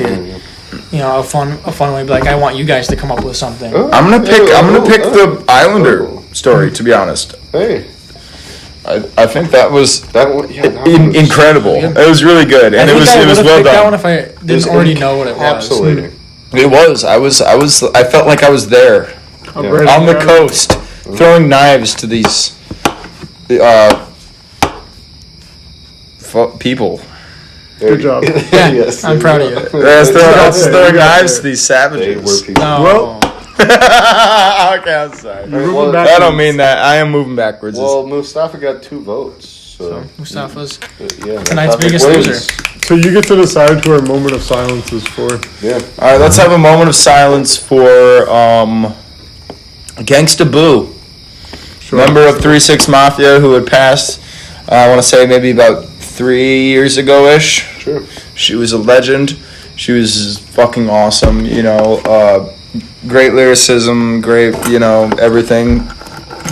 A fun way. Like I want you guys to come up with something. I'm gonna pick the Islander story. To be honest, Hey, I think that was that one. Yeah, that one was incredible. good. It was really good, and I it think was I well would've picked that one done. if I didn't already know what it was. Encapsulating. It was. I felt like I was there on the coast, throwing knives to these people. Good job. Yeah, Yes, I'm proud of you. Let's throw You got knives there. to these They were savages. people. No. Well, Okay, I'm sorry. Well, I don't mean that. I am moving backwards. Well, Mustafa got 2 votes. So, Mustafa's yeah, tonight's that topic biggest wins. loser. so you get to decide who our moment of silence is for. Yeah. All right, let's have a moment of silence for Gangsta Boo, Sure. member of 3-6 Mafia who had passed. I want to say maybe about 3 years ago ish. Sure. She was a legend. She was fucking awesome. Great lyricism, great everything.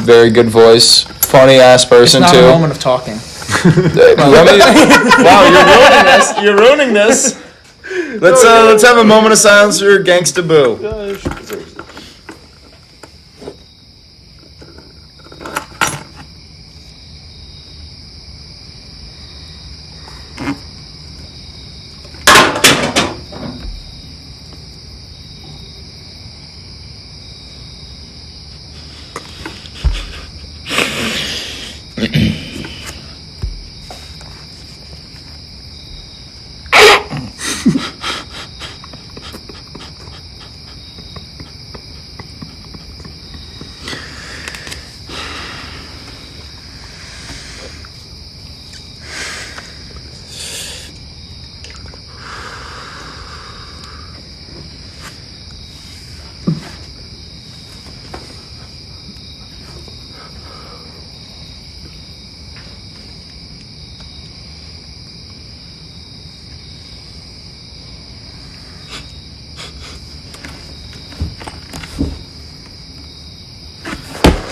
Very good voice. Funny ass It's person not too. a moment of talking. Wow, you're ruining this. Let's have a moment of silence for Gangsta Boo. Yeah, she deserves it.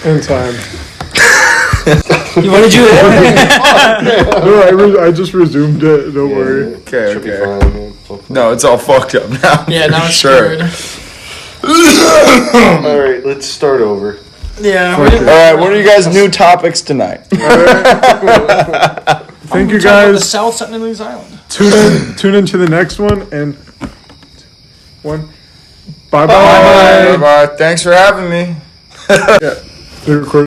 In time. What did you? No, I just resumed it. Don't worry. Okay, Should be okay. fine, man. Hopefully. No, it's all fucked up now. Yeah, now it's sure. screwed. All right, let's start over. Yeah. All right, what are you guys' new topics tonight? Thank you The guys. South Sentinel's Island. Tune into the next one and 1. Bye bye. Bye. Thanks for having me. The